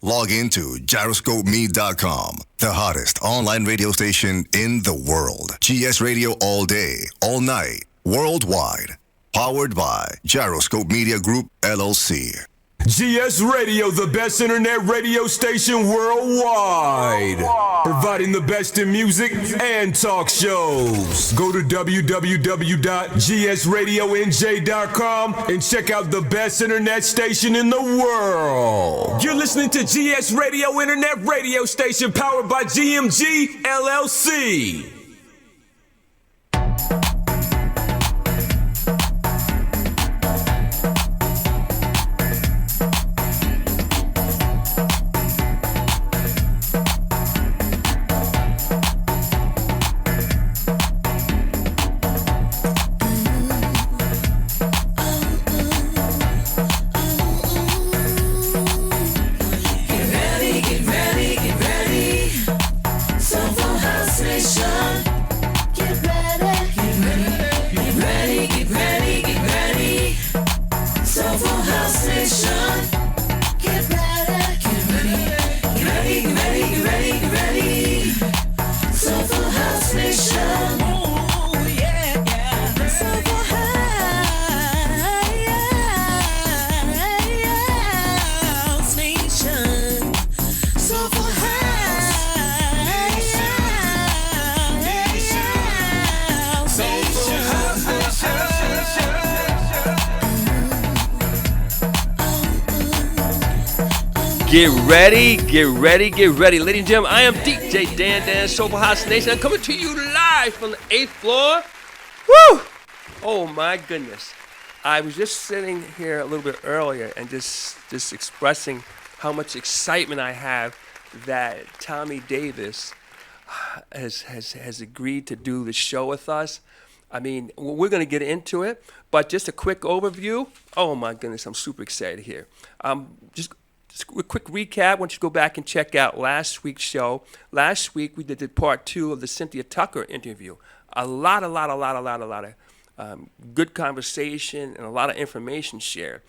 Log into gyroscopeme.com, the hottest online radio station in the world. GS Radio all day, all night, worldwide. Powered by Gyroscope Media Group, LLC. GS Radio, the best internet radio station worldwide. Providing the best in music and talk shows. Go to www.gsradionj.com and check out the best internet station in the world. You're listening to GS Radio Internet Radio Station powered by GMG LLC. Get ready, get ready, get ready. Ladies and gentlemen, I am DJ Dan, Soulful House Nation. I'm coming to you live from the 8th floor. Woo! Oh my goodness. I was just sitting here a little bit earlier and just expressing how much excitement I have that Thommy Davis has agreed to do the show with us. I mean, we're going to get into it, but just a quick overview. Oh my goodness, I'm super excited here. Just a quick recap. I want you to go back and check out last week's show. Last week we did part 2 of the Cynthia Tucker interview. A lot of good conversation and a lot of information shared.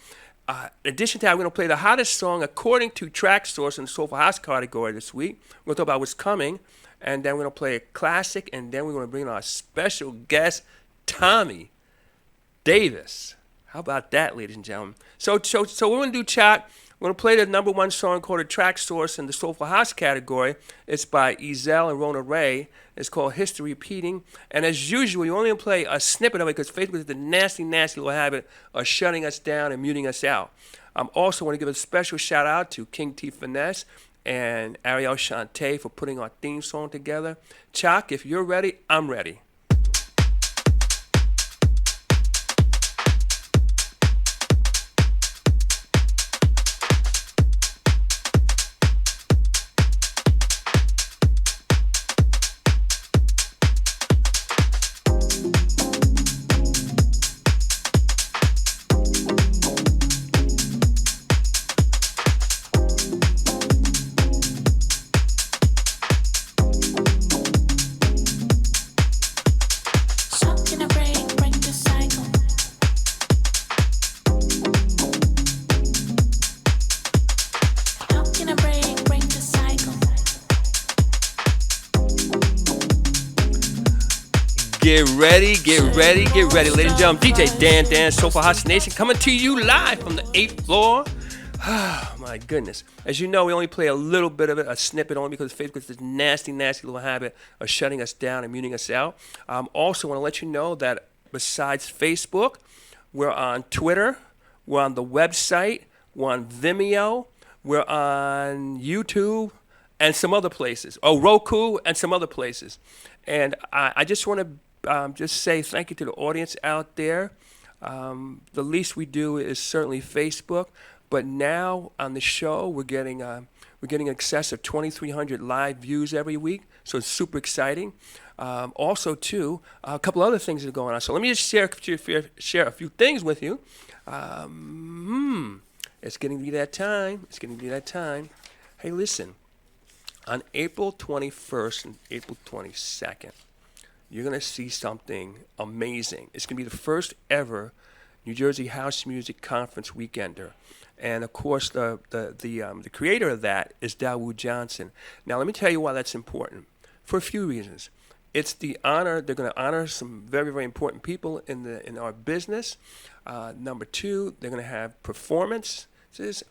In addition to that, we're going to play the hottest song according to Track Source in the Soulful House category this week. We're going to talk about what's coming, and then we're going to play a classic, and then we're going to bring in our special guest, Thommy Davis. How about that, ladies and gentlemen? So we're going to do chat. We're going to play the number 1 song called a Track Source in the Soulful House category. It's by Ezell and Rona Ray. It's called History Repeating. And as usual, you only play a snippet of it because Facebook has the nasty little habit of shutting us down and muting us out. I also want to give a special shout out to King T Finesse and Ariel Shante for putting our theme song together. Chuck, if you're ready, I'm ready. Get ready, ladies and gentlemen. DJ Dan, Soulful House Nation, coming to you live from the 8th floor. Oh, my goodness. As you know, we only play a little bit of it, a snippet only because Facebook has this nasty little habit of shutting us down and muting us out. Also want to let you know that besides Facebook, we're on Twitter, we're on the website, we're on Vimeo, we're on YouTube, and some other places. Oh, Roku and some other places. And I just want to just say thank you to the audience out there. The least we do is certainly Facebook, but now on the show we're getting in excess of 2,300 live views every week, so it's super exciting. Also, too, a couple other things that are going on. So let me just share a few things with you. It's getting to be that time. Hey, listen. On April 21st and April 22nd, you're going to see something amazing. It's going to be the first ever New Jersey House Music Conference Weekender. And of course, the creator of that is Dawood Johnson. Now, let me tell you why that's important. For a few reasons. It's the honor. They're going to honor some very, very important people in our business. Number two, they're going to have performances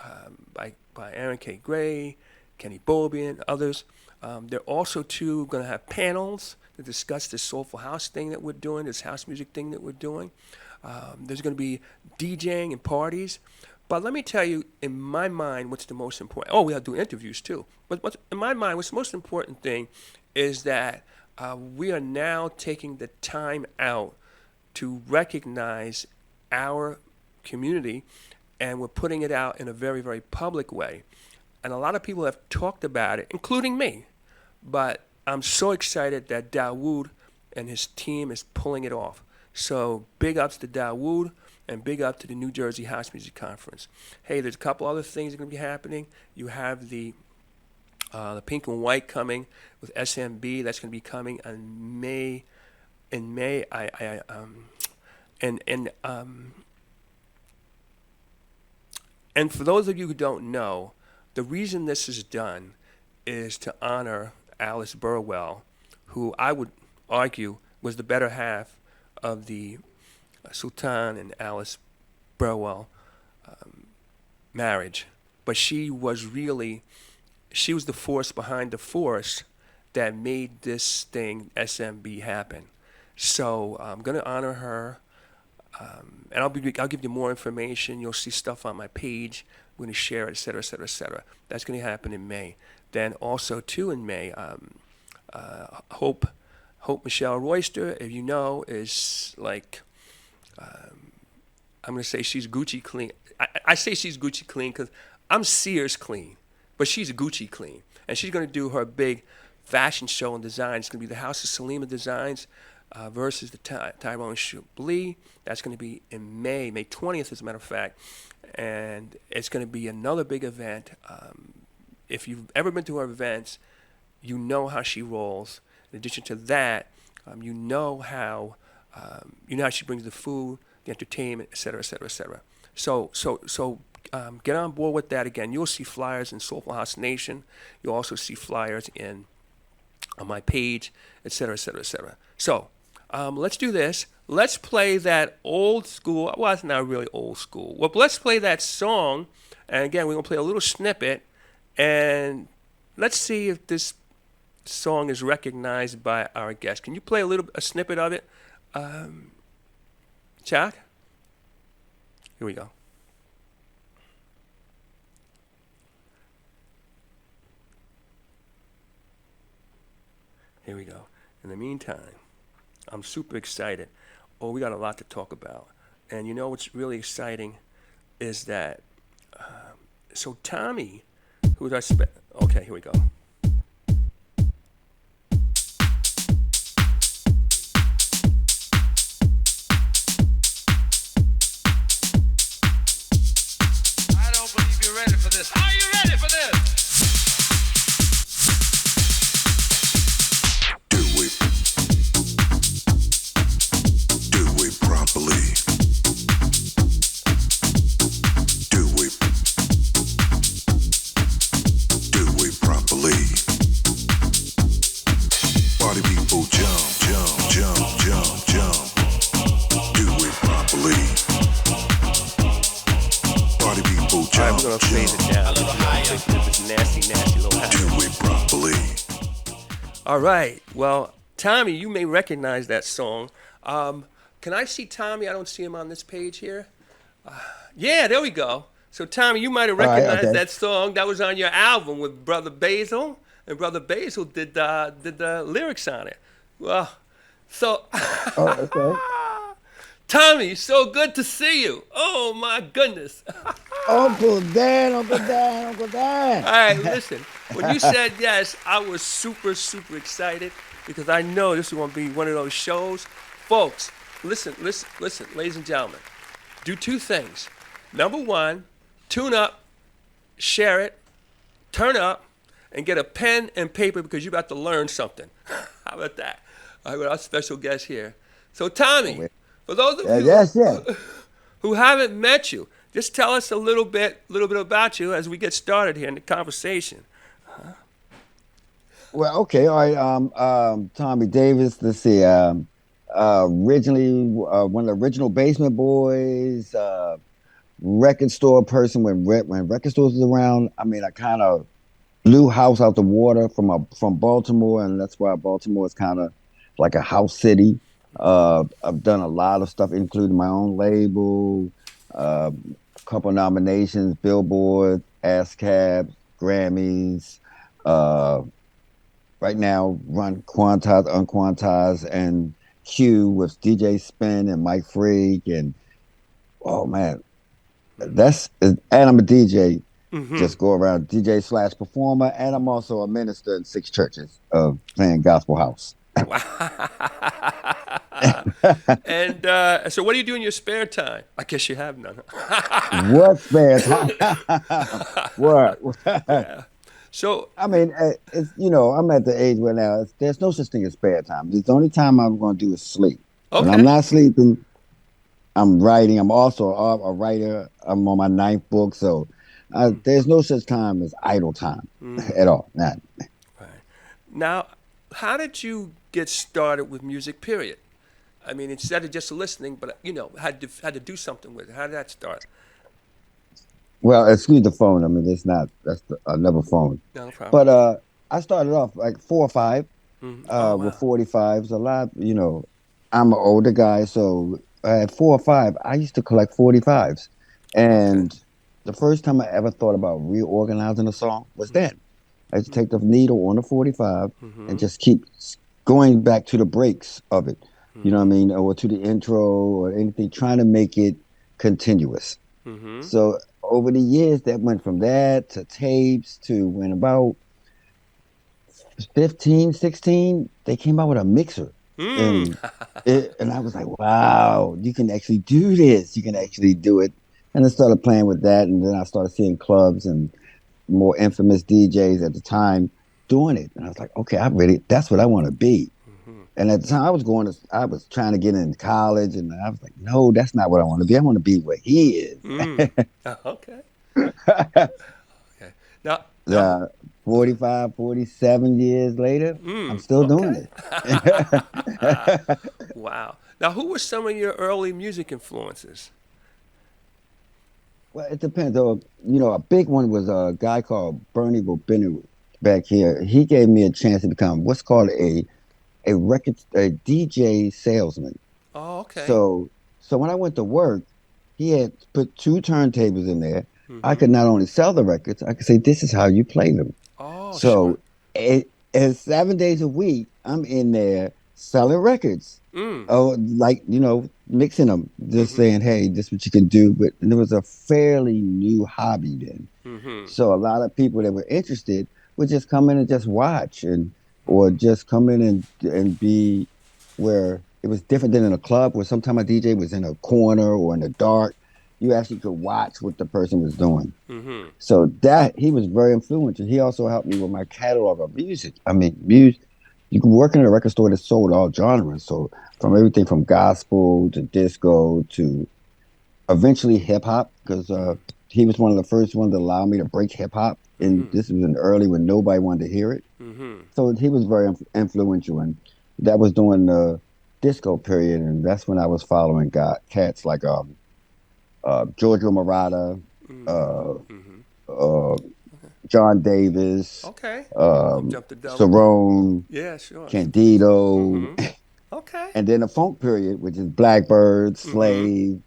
by Aaron K. Gray, Kenny Bobby, and others. They're also too going to have panels to discuss this soulful house thing that we're doing, this house music thing that we're doing. There's going to be DJing and parties. But let me tell you, in my mind, what's the most important? Oh, we'll do interviews too. But in my mind, what's the most important thing is that we are now taking the time out to recognize our community, and we're putting it out in a very, very public way. And a lot of people have talked about it, including me. But I'm so excited that Dawood and his team is pulling it off. So big ups to Dawood and big up to the New Jersey House Music Conference. Hey, there's a couple other things that are going to be happening. You have the Pink and White coming with SMB. That's going to be coming in May. And for those of you who don't know, the reason this is done is to honor Alice Burwell, who I would argue was the better half of the Sultan and Alice Burwell marriage. But she was the force behind the force that made this thing, SMB, happen. So I'm going to honor her. And I'll give you more information. You'll see stuff on my page. We're going to share it, et cetera, et cetera, et cetera. That's going to happen in May. Then also, too, in May, Hope Michelle Royster, if you know, is like, I'm going to say she's Gucci clean. I say she's Gucci clean because I'm Sears clean, but she's Gucci clean. And she's going to do her big fashion show and design. It's going to be the House of Salima Designs versus the Tyrone Chablis. That's going to be in May 20th, as a matter of fact. And it's going to be another big event. If you've ever been to her events, you know how she rolls. In addition to that, you know how she brings the food, the entertainment, et cetera, et cetera, et cetera. So get on board with that. Again, you'll see flyers in Soulful House Nation. You'll also see flyers on my page, et cetera, et cetera, et cetera. So let's do this. Let's play that old school. Well, it's not really old school. Well, let's play that song. And again, we're going to play a little snippet. And let's see if this song is recognized by our guest. Can you play a snippet of it, Chuck? Here we go. Here we go. In the meantime, I'm super excited. Oh, we got a lot to talk about. And you know what's really exciting is that, so Thommy, who did I okay, here we go. I don't believe you're ready for this. Are you ready for this? All right. Well, Thommy, you may recognize that song. Can I see Thommy? I don't see him on this page here. Yeah, there we go. So, Thommy, you might have recognized that song. That was on your album with Brother Basil, and Brother Basil did the lyrics on it. Well, so. Oh, okay. Thommy, so good to see you. Oh, my goodness. Uncle Dan. All right, listen. When you said yes, I was super, super excited because I know this is going to be one of those shows. Folks, listen, ladies and gentlemen. Do two things. Number one, tune up, share it, turn up, and get a pen and paper because you're about to learn something. How about that? All right, with our special guest here. So, Thommy, for those of you who haven't met you, Just tell us a little bit about you as we get started here in the conversation. Well, okay, all right. Thommy Davis. Let's see. Originally, one of the original Basement Boys. Record store person when record stores was around. I mean, I kind of blew house out the water from Baltimore, and that's why Baltimore is kind of like a house city. I've done a lot of stuff, including my own label, a couple nominations, Billboard, ASCAP, Grammys. Uh, right now, run Quantize, Unquantize, and Q with DJ Spin and Mike Freak, and oh man, and I'm a DJ. Just go around DJ slash performer, and I'm also a minister in 6 churches playing gospel house. And so what do you do in your spare time? I guess you have none. What spare time? What? Yeah. So I mean, it's I'm at the age where now there's no such thing as spare time. The only time I'm going to do is sleep. okay. When I'm not sleeping, I'm writing. I'm also a writer. I'm on my 9th book, so there's no such time as idle time at all. Not. Right. Now, how did you get started with music? Period. I mean, instead of just listening, but had to do something with it. How did that start? Well, excuse the phone. I mean, that's another phone. No problem. But I started off like 4 or 5 wow. with 45s. A lot, I'm an older guy, so at 4 or 5, I used to collect 45s. And the first time I ever thought about reorganizing a song was then. I used to take the needle on the 45 and just keep going back to the breaks of it. You know what I mean? Or to the intro or anything, trying to make it continuous. So over the years, that went from that to tapes to when about 15, 16, they came out with a mixer. And I was like, wow, you can actually do this. You can actually do it. And I started playing with that. And then I started seeing clubs and more infamous DJs at the time doing it. And I was like, okay, that's what I want to be. And at the time I was trying to get into college, and I was like, no, that's not what I want to be. I want to be where he is. Okay. Okay. Now 45, 47 years later, I'm still doing it. Wow. Now, who were some of your early music influences? Well, it depends. A big one was a guy called Bernie Bobinu back here. He gave me a chance to become what's called a DJ salesman. Oh, okay. So when I went to work, he had put 2 turntables in there. I could not only sell the records, I could say, this is how you play them. Oh, so as 7 days a week, I'm in there selling records. Oh, mixing them, just saying, hey, this is what you can do. But it was a fairly new hobby then. So a lot of people that were interested would just come in and just watch or just come in and be where it was different than in a club where sometimes a DJ was in a corner or in the dark. You actually could watch what the person was doing. So that he was very influential. He also helped me with my catalog of music. I mean, music. You can work in a record store that sold all genres. So from everything from gospel to disco to eventually hip hop, because he was one of the first ones to allow me to break hip hop. And this was in early when nobody wanted to hear it. So he was very influential, and that was during the disco period, and that's when I was following cats like Giorgio Moroder, John Davis, Cerrone, yeah, sure, Candido, okay, and then the funk period, which is Blackbird, Slave,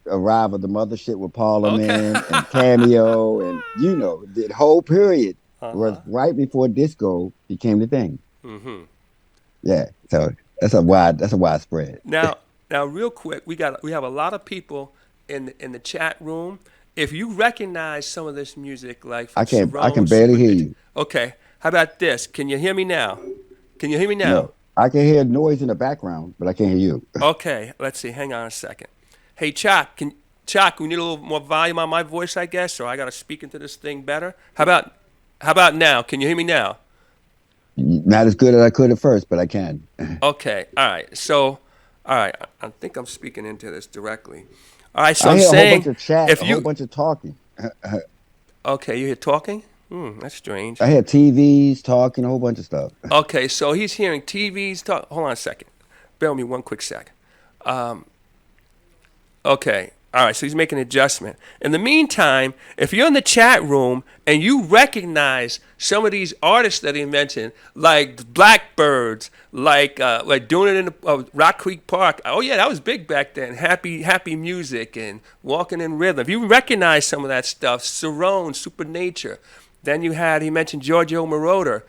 Arrival, the Mothership with Parliament, and Cameo, and the whole period was right before disco became the thing. Yeah, so that's a widespread. Now, real quick, we have a lot of people in the chat room. If you recognize some of this music, like I can barely hear you. Okay, how about this? Can you hear me now? No, I can hear noise in the background, but I can't hear you. Okay, let's see. Hang on a second. Hey, Chuck, we need a little more volume on my voice, I guess, or I got to speak into this thing better. How about now? Can you hear me now? Not as good as I could at first, but I can. Okay, all right. So, all right, I think I'm speaking into this directly. All right, so I I'm hear a whole saying, bunch of chat, if a whole you, bunch of talking. okay, you hear talking? That's strange. I hear TVs talking, a whole bunch of stuff. Okay, so he's hearing TVs talk. Hold on a second. Bear with me one quick sec. Okay. All right, so he's making an adjustment. In the meantime, if you're in the chat room and you recognize some of these artists that he mentioned, like Blackbirds, like doing it in Rock Creek Park. Oh yeah, that was big back then. Happy Music and Walking in Rhythm. If you recognize some of that stuff, Cerrone, Supernature. Then he mentioned Giorgio Moroder.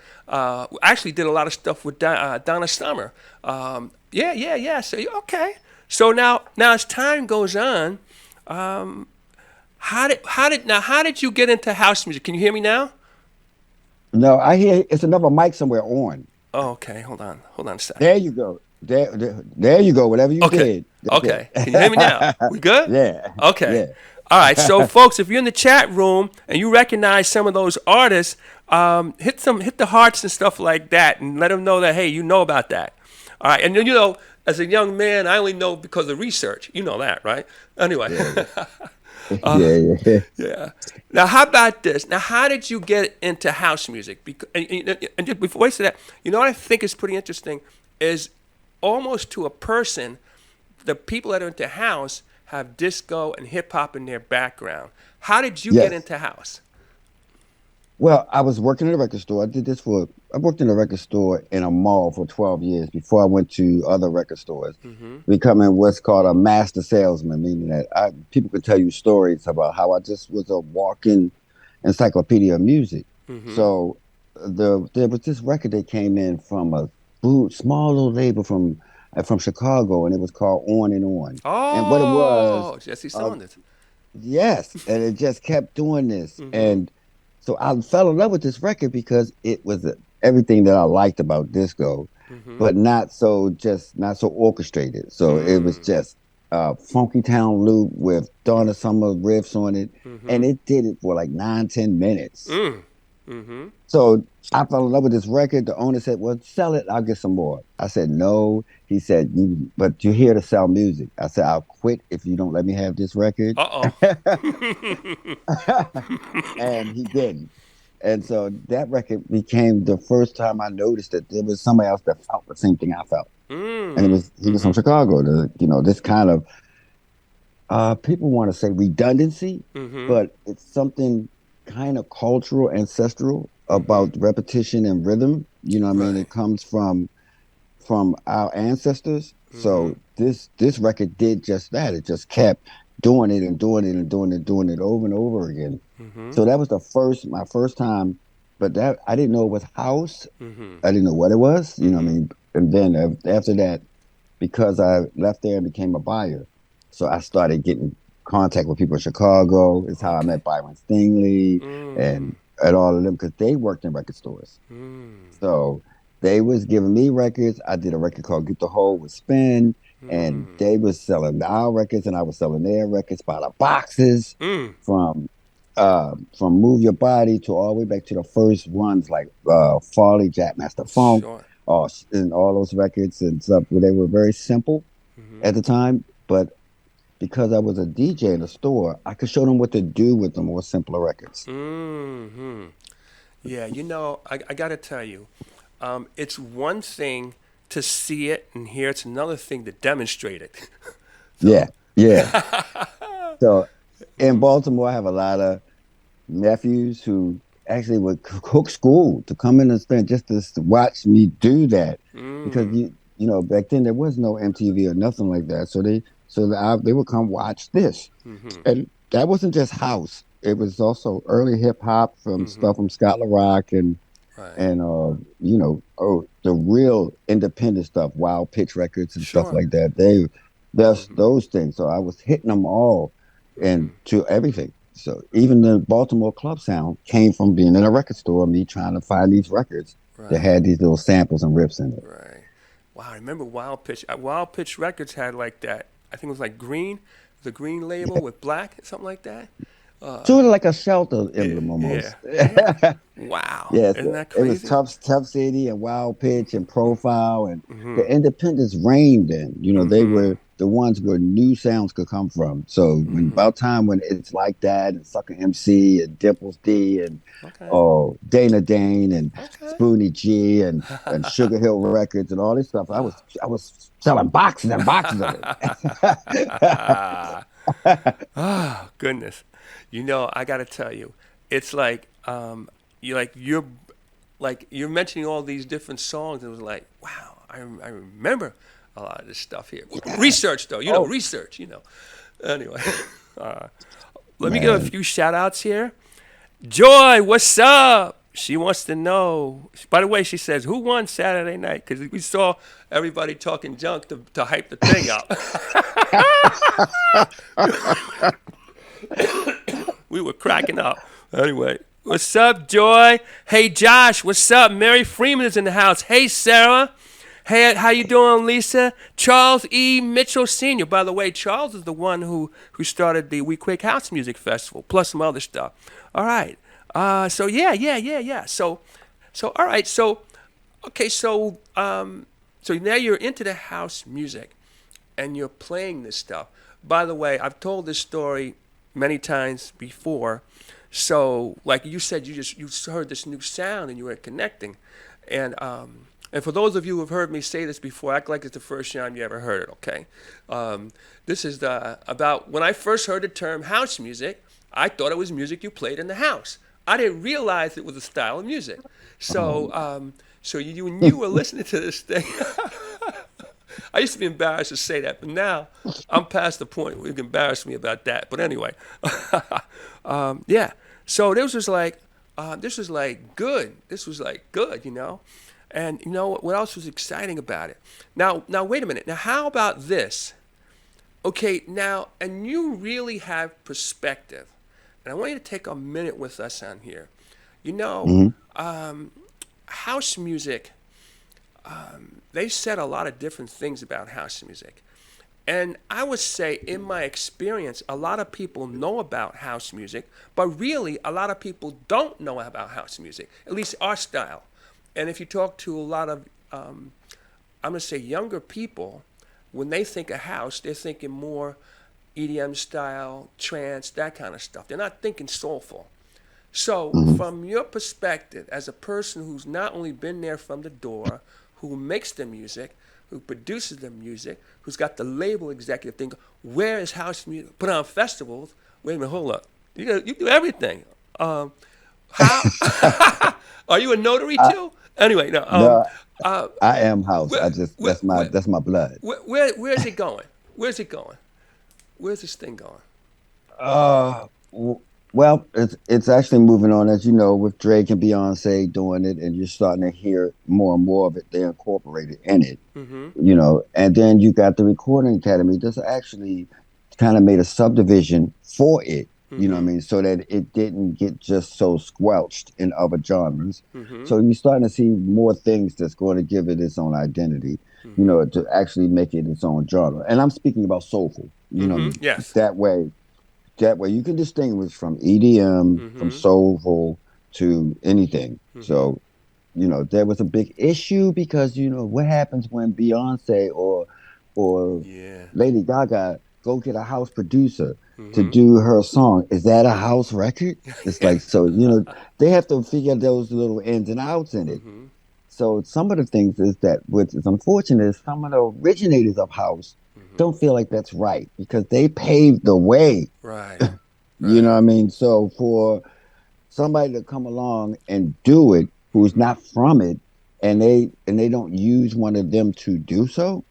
Actually did a lot of stuff with Donna Summer. Yeah. So okay. So now as time goes on, how did you get into house music? Can you hear me now? No, I hear it's another mic somewhere on. Oh, okay. Hold on a second. There you go. There you go. Whatever you did. Okay. Can you hear me now? We good? Yeah. Okay. Yeah. All right. So, folks, if you're in the chat room and you recognize some of those artists, hit the hearts and stuff like that, and let them know that hey, you know about that. All right. And then as a young man, I only know because of research. You know that, right? Anyway. Yeah. Yeah. Now, how about this? Now, how did you get into house music? And just before I say that, what I think is pretty interesting is almost to a person, the people that are into house have disco and hip hop in their background. How did you Yes. get into house? Well, I was working in a record store. I worked in a record store in a mall for 12 years before I went to other record stores, becoming what's called a master salesman, meaning that people could tell you stories about how I just was a walking encyclopedia of music. So there was this record that came in from a small little label from Chicago, and it was called On and On. And what it was, Jesse Saunders. yes, and it just kept doing this. And so I fell in love with this record because it was everything that I liked about disco, but not so orchestrated. So it was just funky town loop with Donna Summer riffs on it, and it did it for like 9-10 minutes. So I fell in love with this record. The owner said, "Well, sell it. I'll get some more." I said, "No." He said, "But you're here to sell music." I said, "I'll quit if you don't let me have this record." And he didn't. And so that record became the first time I noticed that there was somebody else that felt the same thing I felt. And he was from Chicago. This kind of people want to say redundancy, but it's something kind of cultural, ancestral about repetition and rhythm. You know what I mean? It comes from our ancestors. So this record did just that. It just kept doing it and doing it and doing it over and over again. So that was my first time, but that I didn't know it was house. I didn't know what it was. You know what I mean? And then after that, because I left there and became a buyer, so I started getting contact with people in Chicago. It's how I met Byron Stingley and all of them, because they worked in record stores. So they was giving me records. I did a record called Get the Hole with Spin, and they was selling our records and I was selling their records by the boxes, from Move Your Body to all the way back to the first ones like Farley, Jackmaster Funk, and all those records and stuff. They were very simple at the time, but because I was a DJ in a store, I could show them what to do with the more simpler records. Yeah, I got to tell you, it's one thing to see it and hear. It's another thing to demonstrate it. Yeah. So in Baltimore, I have a lot of nephews who actually would cook school to come in and spend just to watch me do that. Because back then there was no MTV or nothing like that. So they would come watch this. And that wasn't just house. It was also early hip hop from stuff from Scott LaRock and the real independent stuff, Wild Pitch Records and stuff like that. Those things. So I was hitting them all to everything. So even the Baltimore club sound came from being in a record store, me trying to find these records that had these little samples and riffs in it. Right. Wow, I remember Wild Pitch. Wild Pitch Records had like that. I think it was like green, the green label with black, something like that. Sort of like a shelter emblem almost. Yeah. Wow. Yeah, isn't that crazy? It was Tough City and Wild Pitch and Profile, and the independents reigned then. They were the ones where new sounds could come from. So when about time when it's like that, and Sucker MC and Dimples D and Okay. Dana Dane and Okay. Spoonie G and Sugar Hill Records and all this stuff, I was selling boxes and boxes of it. Oh goodness, I gotta tell you, it's like you're mentioning all these different songs, and it was like, wow, I remember a lot of this stuff here. Research though, research. Anyway, let me give a few shout outs here. Joy, what's up? She wants to know. By the way, she says, who won Saturday night? Because we saw everybody talking junk to hype the thing up. We were cracking up. Anyway, what's up, Joy? Hey, Josh, what's up? Mary Freeman is in the house. Hey, Sarah. Hey, how you doing, Lisa? Charles E. Mitchell Sr. By the way, Charles is the one who started the We Quake House Music Festival, plus some other stuff. All right. So yeah. So all right. So okay. So now you're into the house music, and you're playing this stuff. By the way, I've told this story many times before. So like you said, you heard this new sound and you were connecting, and for those of you who have heard me say this before, act like it's the first time you ever heard it. Okay. This is about when I first heard the term house music. I thought it was music you played in the house. I didn't realize it was a style of music. So, so you were listening to this thing. I used to be embarrassed to say that, but now I'm past the point where you can embarrass me about that. But anyway, yeah. So this was like good. This was like good, And what else was exciting about it? Now wait a minute. Now how about this? Okay, now, and you really have perspective. And I want you to take a minute with us on here. House music, they've said a lot of different things about house music. And I would say, in my experience, a lot of people know about house music, but really, a lot of people don't know about house music, at least our style. And if you talk to a lot of, I'm going to say younger people, when they think of house, they're thinking more EDM style, trance, that kind of stuff. They're not thinking soulful. So from your perspective, as a person who's not only been there from the door, who makes the music, who produces the music, who's got the label executive thing, where is house music? Put on festivals. Wait a minute, hold up. You do everything. How? Are you a notary too? Anyway, no. I am house. That's my blood. Where's it going? Where's it going? Where's this thing going? Well, it's actually moving on, as you know, with Drake and Beyonce doing it, and you're starting to hear more and more of it. They're incorporated in it, And then you got the Recording Academy that's actually kind of made a subdivision for it. You know what I mean? So that it didn't get just so squelched in other genres. So you're starting to see more things that's going to give it its own identity, to actually make it its own genre. And I'm speaking about soulful, Yes. That way you can distinguish from EDM, from soulful to anything. So, there was a big issue because, what happens when Beyonce or Lady Gaga go get a house producer to do her song? Is that a house record? It's like, so, they have to figure those little ins and outs in it. So some of the things is that, which is unfortunate, is some of the originators of house don't feel like that's right because they paved the way. Right. You know what I mean? So for somebody to come along and do it who's not from it, and they don't use one of them to do so,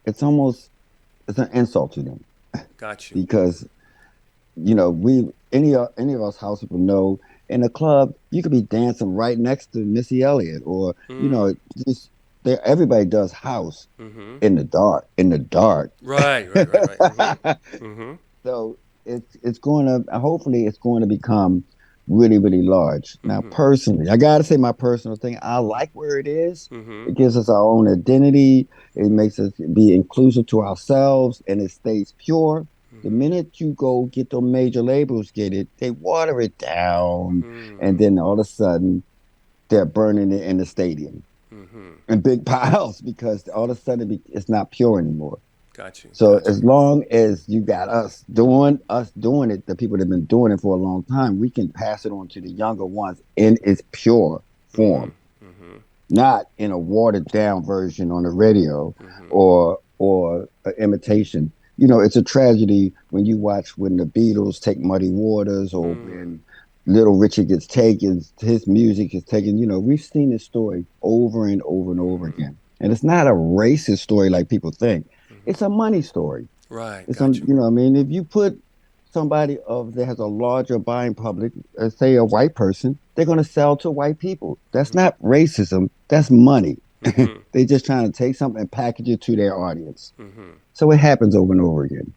it's an insult to them. Got you. Because any of us house people know, in a club you could be dancing right next to Missy Elliott, or everybody does house in the dark. Right. So it's going to, hopefully it's going to become really, really large. Now, personally, I got to say my personal thing, I like where it is. It gives us our own identity. It makes us be inclusive to ourselves, and it stays pure. The minute you go get the major labels get it, they water it down, and then all of a sudden they're burning it in the stadium in big piles because all of a sudden it's not pure anymore. Got you. So Got you. as long as you got us doing it, the people that have been doing it for a long time, we can pass it on to the younger ones in its pure form, not in a watered down version on the radio or an imitation. You know, it's a tragedy when you watch when the Beatles take Muddy Waters or when Little Richard gets taken, his music is taken. You know, we've seen this story over and over and over again. And it's not a racist story like people think. It's a money story. Right. It's Got you. you know, what I mean, if you put somebody that has a larger buying public, say a white person, they're going to sell to white people. That's not racism. That's money. They're just trying to take something and package it to their audience. So it happens over and over again.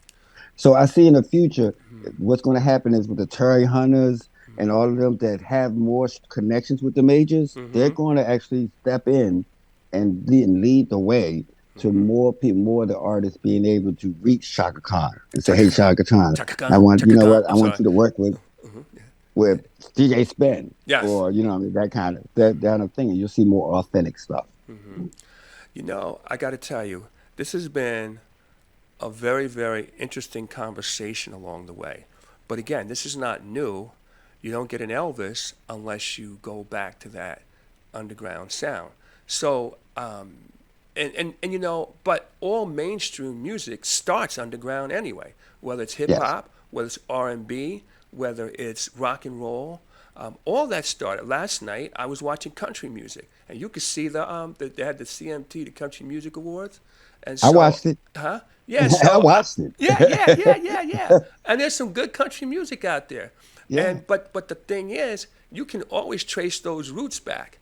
So I see in the future, what's going to happen is with the Terry Hunters and all of them that have more connections with the majors, they're going to actually step in and lead the way to more people, more of the artists being able to reach Shaka Khan and say, "Hey, Shaka Khan, I want you know what I want you to work with DJ Spin, Yes. or you know, I mean, that kind of thing, and you'll see more authentic stuff." You know, I got to tell you, this has been a very, very interesting conversation along the way. But again, this is not new. You don't get an Elvis unless you go back to that underground sound. So, and you know, but all mainstream music starts underground anyway, whether it's hip hop, whether it's R&B, whether it's rock and roll. All that started last night. I was watching country music, and you could see they had the CMT, the Country Music Awards, and so, I watched it. Huh? Yeah, so, I watched it. Yeah. And there's some good country music out there. Yeah. And but the thing is, you can always trace those roots back,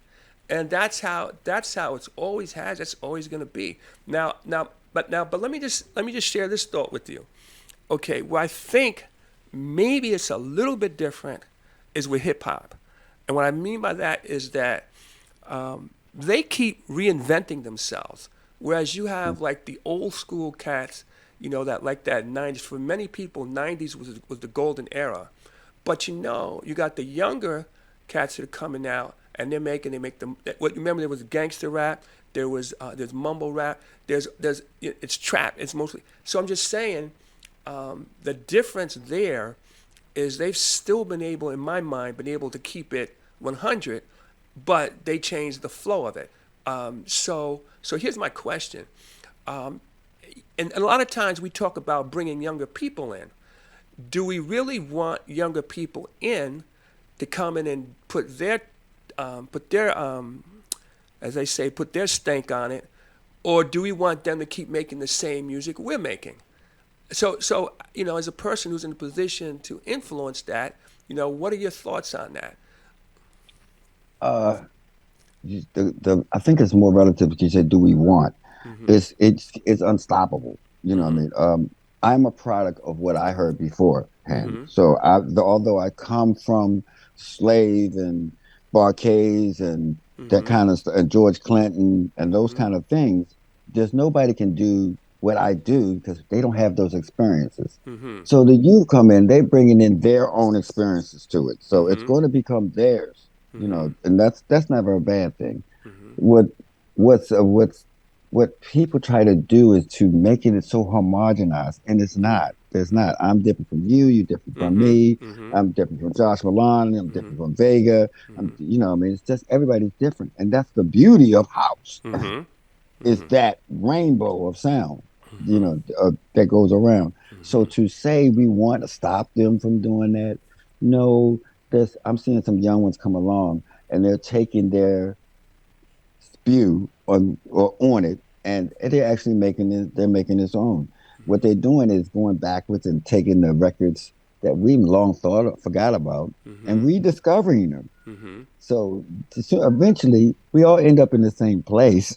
and that's how it's always has. It's always going to be. But let me just share this thought with you. Okay, well, I think maybe it's a little bit different is with hip hop, and what I mean by that is that they keep reinventing themselves, whereas you have like the old school cats, you know, that like that 90s. For many people, 90s was the golden era. But you know, you got the younger cats that are coming out, and they make them. What remember? There was gangster rap. There's mumble rap. It's trap. It's mostly. So I'm just saying, the difference there is they've still been able, in my mind, to keep it 100, but they changed the flow of it. So here's my question. And a lot of times we talk about bringing younger people in. Do we really want younger people in to come in and put their as they say, put their stank on it, or do we want them to keep making the same music we're making? So you know, as a person who's in a position to influence that, you know, what are your thoughts on that? I think it's more relative to you said, do we want? It's unstoppable. You know what I mean? I'm a product of what I heard beforehand. So although I come from Slave and Barcades and that kind of stuff, and George Clinton and those kind of things, there's nobody can do what I do because they don't have those experiences. So the youth come in, they bringing in their own experiences to it. So it's going to become theirs, you know, and that's never a bad thing. What people try to do is to making it so homogenized, and it's not. There's not. I'm different from you. You're different from me. I'm different from Josh Milan. I'm different from Vega. You know, I mean, it's just everybody's different, and that's the beauty of house. Is that rainbow of sound, you know, that goes around. So to say we want to stop them from doing that, no. I'm seeing some young ones come along, and they're taking their spew on it, and they're actually making its own. What they're doing is going backwards and taking the records that we long forgot about and rediscovering them. So eventually we all end up in the same place.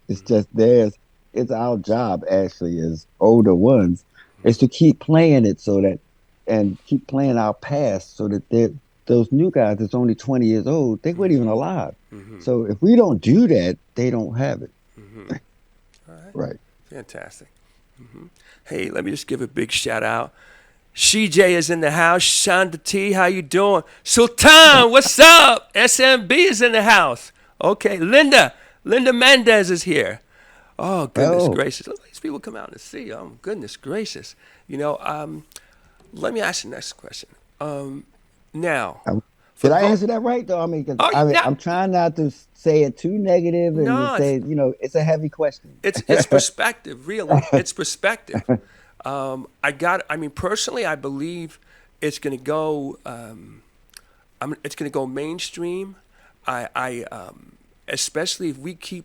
It's just it's our job actually as older ones is to keep playing it and keep playing our past so that those new guys that's only 20 years old, they weren't even alive. So if we don't do that, they don't have it. All right. Right. Fantastic. Hey, let me just give a big shout out. CJ is in the house. Shonda T, how you doing? Sultan, what's up? SMB is in the house. Okay, Linda Mendez is here. Oh, goodness gracious. Look, these people come out to see. Oh, goodness gracious. Let me ask you the next question. Now, for Did I those, answer that right though? I mean, 'cause oh, I'm trying not to say it too negative and to no, say, it's a heavy question. it's perspective, really. It's perspective. I mean, personally, I believe it's going to go. It's going to go mainstream. Especially if we keep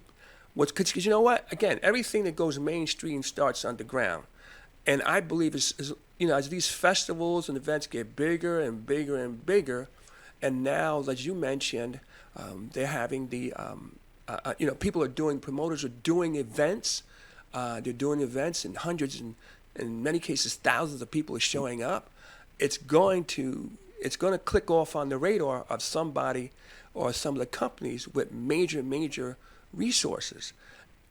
because you know what? Again, everything that goes mainstream starts underground, and I believe as these festivals and events get bigger and bigger and bigger, and now, as you mentioned, they're having people are doing promoters are doing events. They're doing events, and hundreds and in many cases thousands of people are showing up. It's going to click off on the radar of somebody or some of the companies with major resources.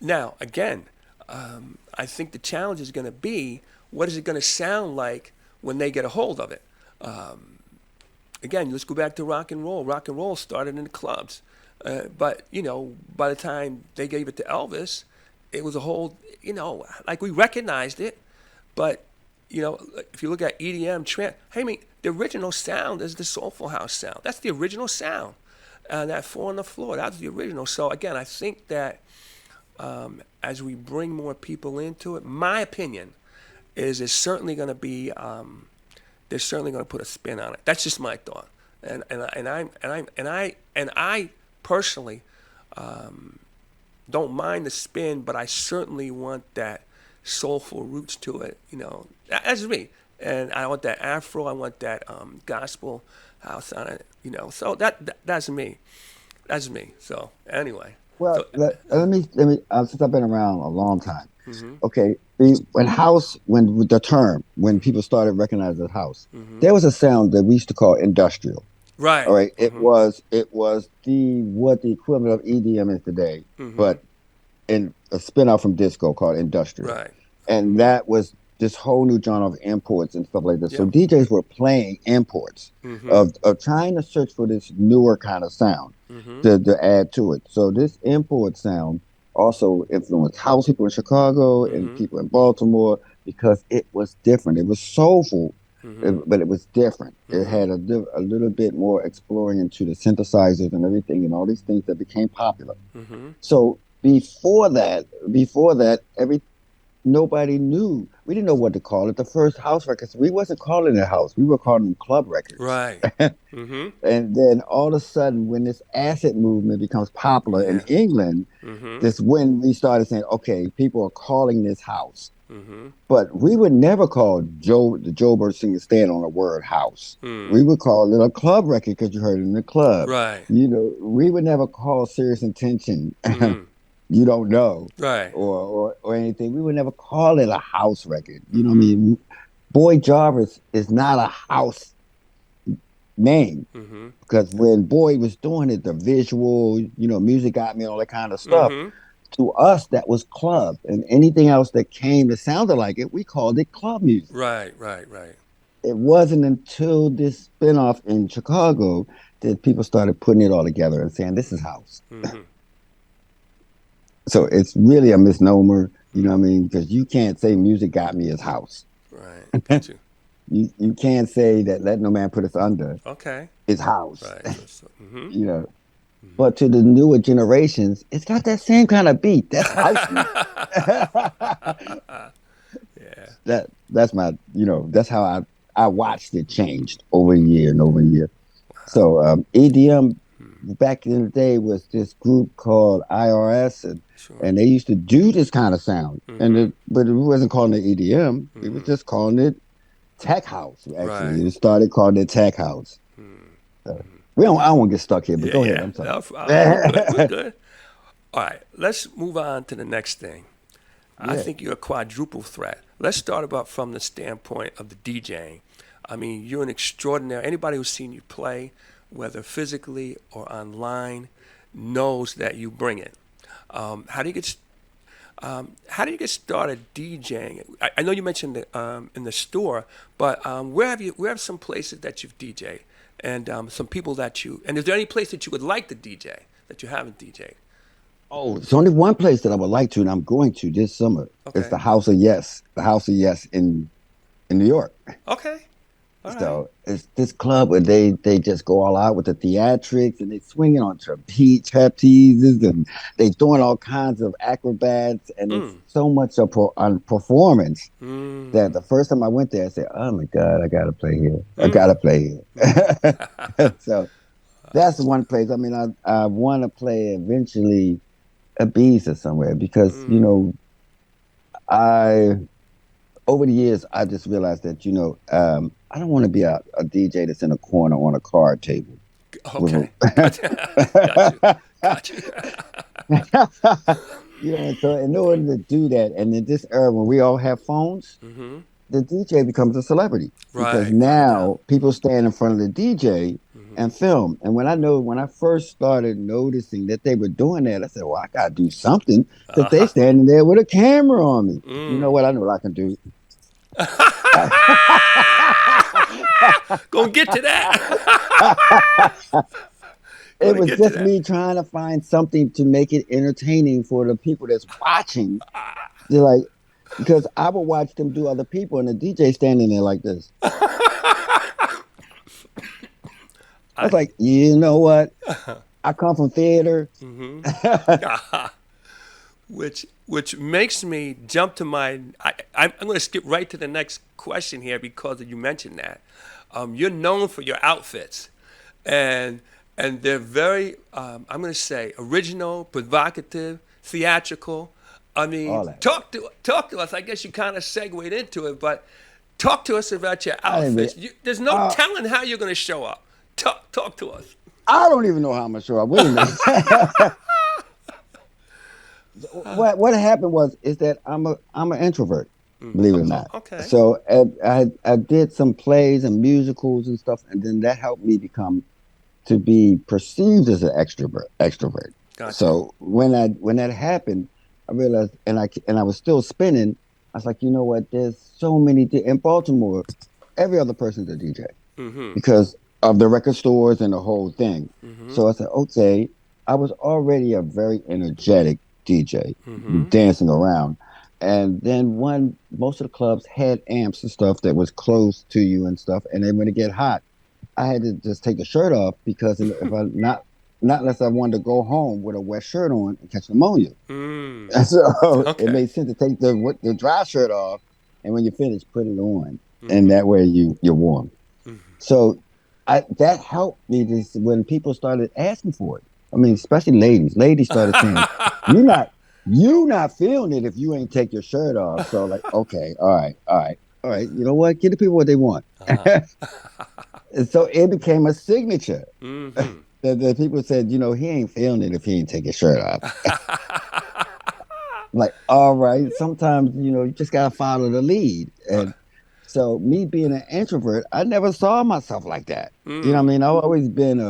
Now, again, I think the challenge is going to be, what is it going to sound like when they get a hold of it? Again, let's go back to rock and roll. Rock and roll started in the clubs. But, by the time they gave it to Elvis, it was a whole, like we recognized it. But, if you look at EDM, hey, I mean, the original sound is the Soulful House sound. That's the original sound. That Four on the Floor, that's the original. So, again, I think that as we bring more people into it, my opinion is it's certainly going to be, they're certainly going to put a spin on it. That's just my thought. And I personally don't mind the spin, but I certainly want that soulful roots to it. That's me. And I want that Afro. I want that gospel house on it. So that's me. That's me. So anyway. Well, let me. Since I've been around a long time. Mm-hmm. Okay, when people started recognizing house, Mm-hmm. there was a sound that we used to call industrial. Right. All right. Mm-hmm. It was what the equivalent of EDM is today, Mm-hmm. but in a spin-off from disco called industrial. Right. And that was this whole new genre of imports and stuff like that. Yep. So DJs were playing imports Mm-hmm. of trying to search for this newer kind of sound Mm-hmm. to add to it. So this import sound also influenced house people in Chicago and Mm-hmm. people in Baltimore because it was different. It was soulful, Mm-hmm. but it was different. Mm-hmm. It had a little bit more exploring into the synthesizers and everything and all these things that became popular. Mm-hmm. So before that, nobody knew. We didn't know what to call it. The first house records, we wasn't calling it house. We were calling them club records. Right. Mm-hmm. And then all of a sudden, when this acid movement becomes popular in England, Mm-hmm. that's when we started saying, okay, people are calling this house. Mm-hmm. But we would never call the Joe singer stand on the word house. Mm. We would call it a club record because you heard it in the club. Right. We would never call Serious Intention. Mm. You don't know, Right. or anything. We would never call it a house record. You know what I mean? Boy Jarvis is not a house name Mm-hmm. because when Boy was doing it, the visual, music got me, all that kind of stuff. Mm-hmm. To us, that was club, and anything else that came that sounded like it, we called it club music. Right. It wasn't until this spinoff in Chicago that people started putting it all together and saying, this is house. Mm-hmm. So it's really a misnomer, you know what I mean? Because you can't say music got me as house. Right. Got you. You can't say that Let No Man Put Us Under Okay. is house. Right. Mm-hmm. Mm-hmm. But to the newer generations, it's got that same kind of beat. That's house music. Yeah. That's my, that's how I watched it changed over a year and over a year. So EDM back in the day was this group called IRS, and they used to do this kind of sound. Mm-hmm. But it wasn't calling it EDM. Mm-hmm. It was just calling it tech house. Actually, Right. it started calling it tech house. So, I don't want to get stuck here, but go ahead. I'm sorry. No, we're good. All right, let's move on to the next thing. I think you're a quadruple threat. Let's start about from the standpoint of the DJing. I mean, you're an extraordinary. Anybody who's seen you play, whether physically or online, knows that you bring it. How do you get started DJing? I know you mentioned in the store, but where have some places that you've DJed, and some people that you, and is there any place that you would like to DJ that you haven't DJed? Oh, it's only one place that I would like to, and I'm going to this summer. It's Okay. the House of Yes, the House of Yes in New York. Okay. All right. So it's this club where they just go all out with the theatrics and they swinging on trapezes and they doing all kinds of acrobats and it's Mm. so much on performance that Mm. the first time I went there I said, "Oh my God, I gotta play here. I Mm. gotta play here." So that's one place. I mean, I want to play eventually Ibiza somewhere because Mm. I over the years, I just realized that, I don't want to be a DJ that's in a corner on a card table. With Okay. Gotcha. Got you. Got you. and so in order to do that, and in this era when we all have phones, Mm-hmm. the DJ becomes a celebrity because Right. No doubt. now people stand in front of the DJ and film. And when I first started noticing that they were doing that, I said, "Well, I gotta do something because they Uh-huh. standing there with a camera on me." You know Mm. what? I know what I can do. Gonna get to that. It Gonna was get to just that. me trying to find something to make it entertaining for the people that's watching. They're like, because I would watch them do other people, and the DJ standing there like this. I was I. like, you know what? I come from theater. Mm-hmm. Which makes me jump to my. I'm going to skip right to the next question here because you mentioned that. You're known for your outfits, and they're very. I'm going to say original, provocative, theatrical. I All mean, that. talk to us. I guess you kind of segued into it, but talk to us about your I didn't outfits. re- There's no uh, telling how you're going to show up. Talk to us. I don't even know how I'm gonna show up. Wait a minute. What happened is that I'm an introvert, believe it or not. Okay. So I did some plays and musicals and stuff, and then that helped me become to be perceived as an extrovert. Gotcha. So when that happened, I realized, and I was still spinning. I was like, you know what? There's so many in Baltimore. Every other person's a DJ Mm-hmm. because of the record stores and the whole thing. Mm-hmm. So I said, okay. I was already a very energetic DJ, Mm-hmm. dancing around. And then most of the clubs had amps and stuff that was close to you and stuff. And then when it get hot, I had to just take the shirt off because if I not unless I wanted to go home with a wet shirt on and catch pneumonia. Mm. And so it Okay. made sense to take the dry shirt off, and when you finish, put it on, and Mm-hmm. that way you're warm. Mm-hmm. So that helped me when people started asking for it. I mean, especially ladies. Ladies started saying, "You not feeling it if you ain't take your shirt off." So like, okay, all right, all right, all right. You know what? Give the people what they want. Uh-huh. And so it became a signature. Mm-hmm. The people said, he ain't feeling it if he ain't take his shirt off. Like, all right, sometimes, you just got to follow the lead. And so me being an introvert, I never saw myself like that. You know what I Mm. mean? I've always been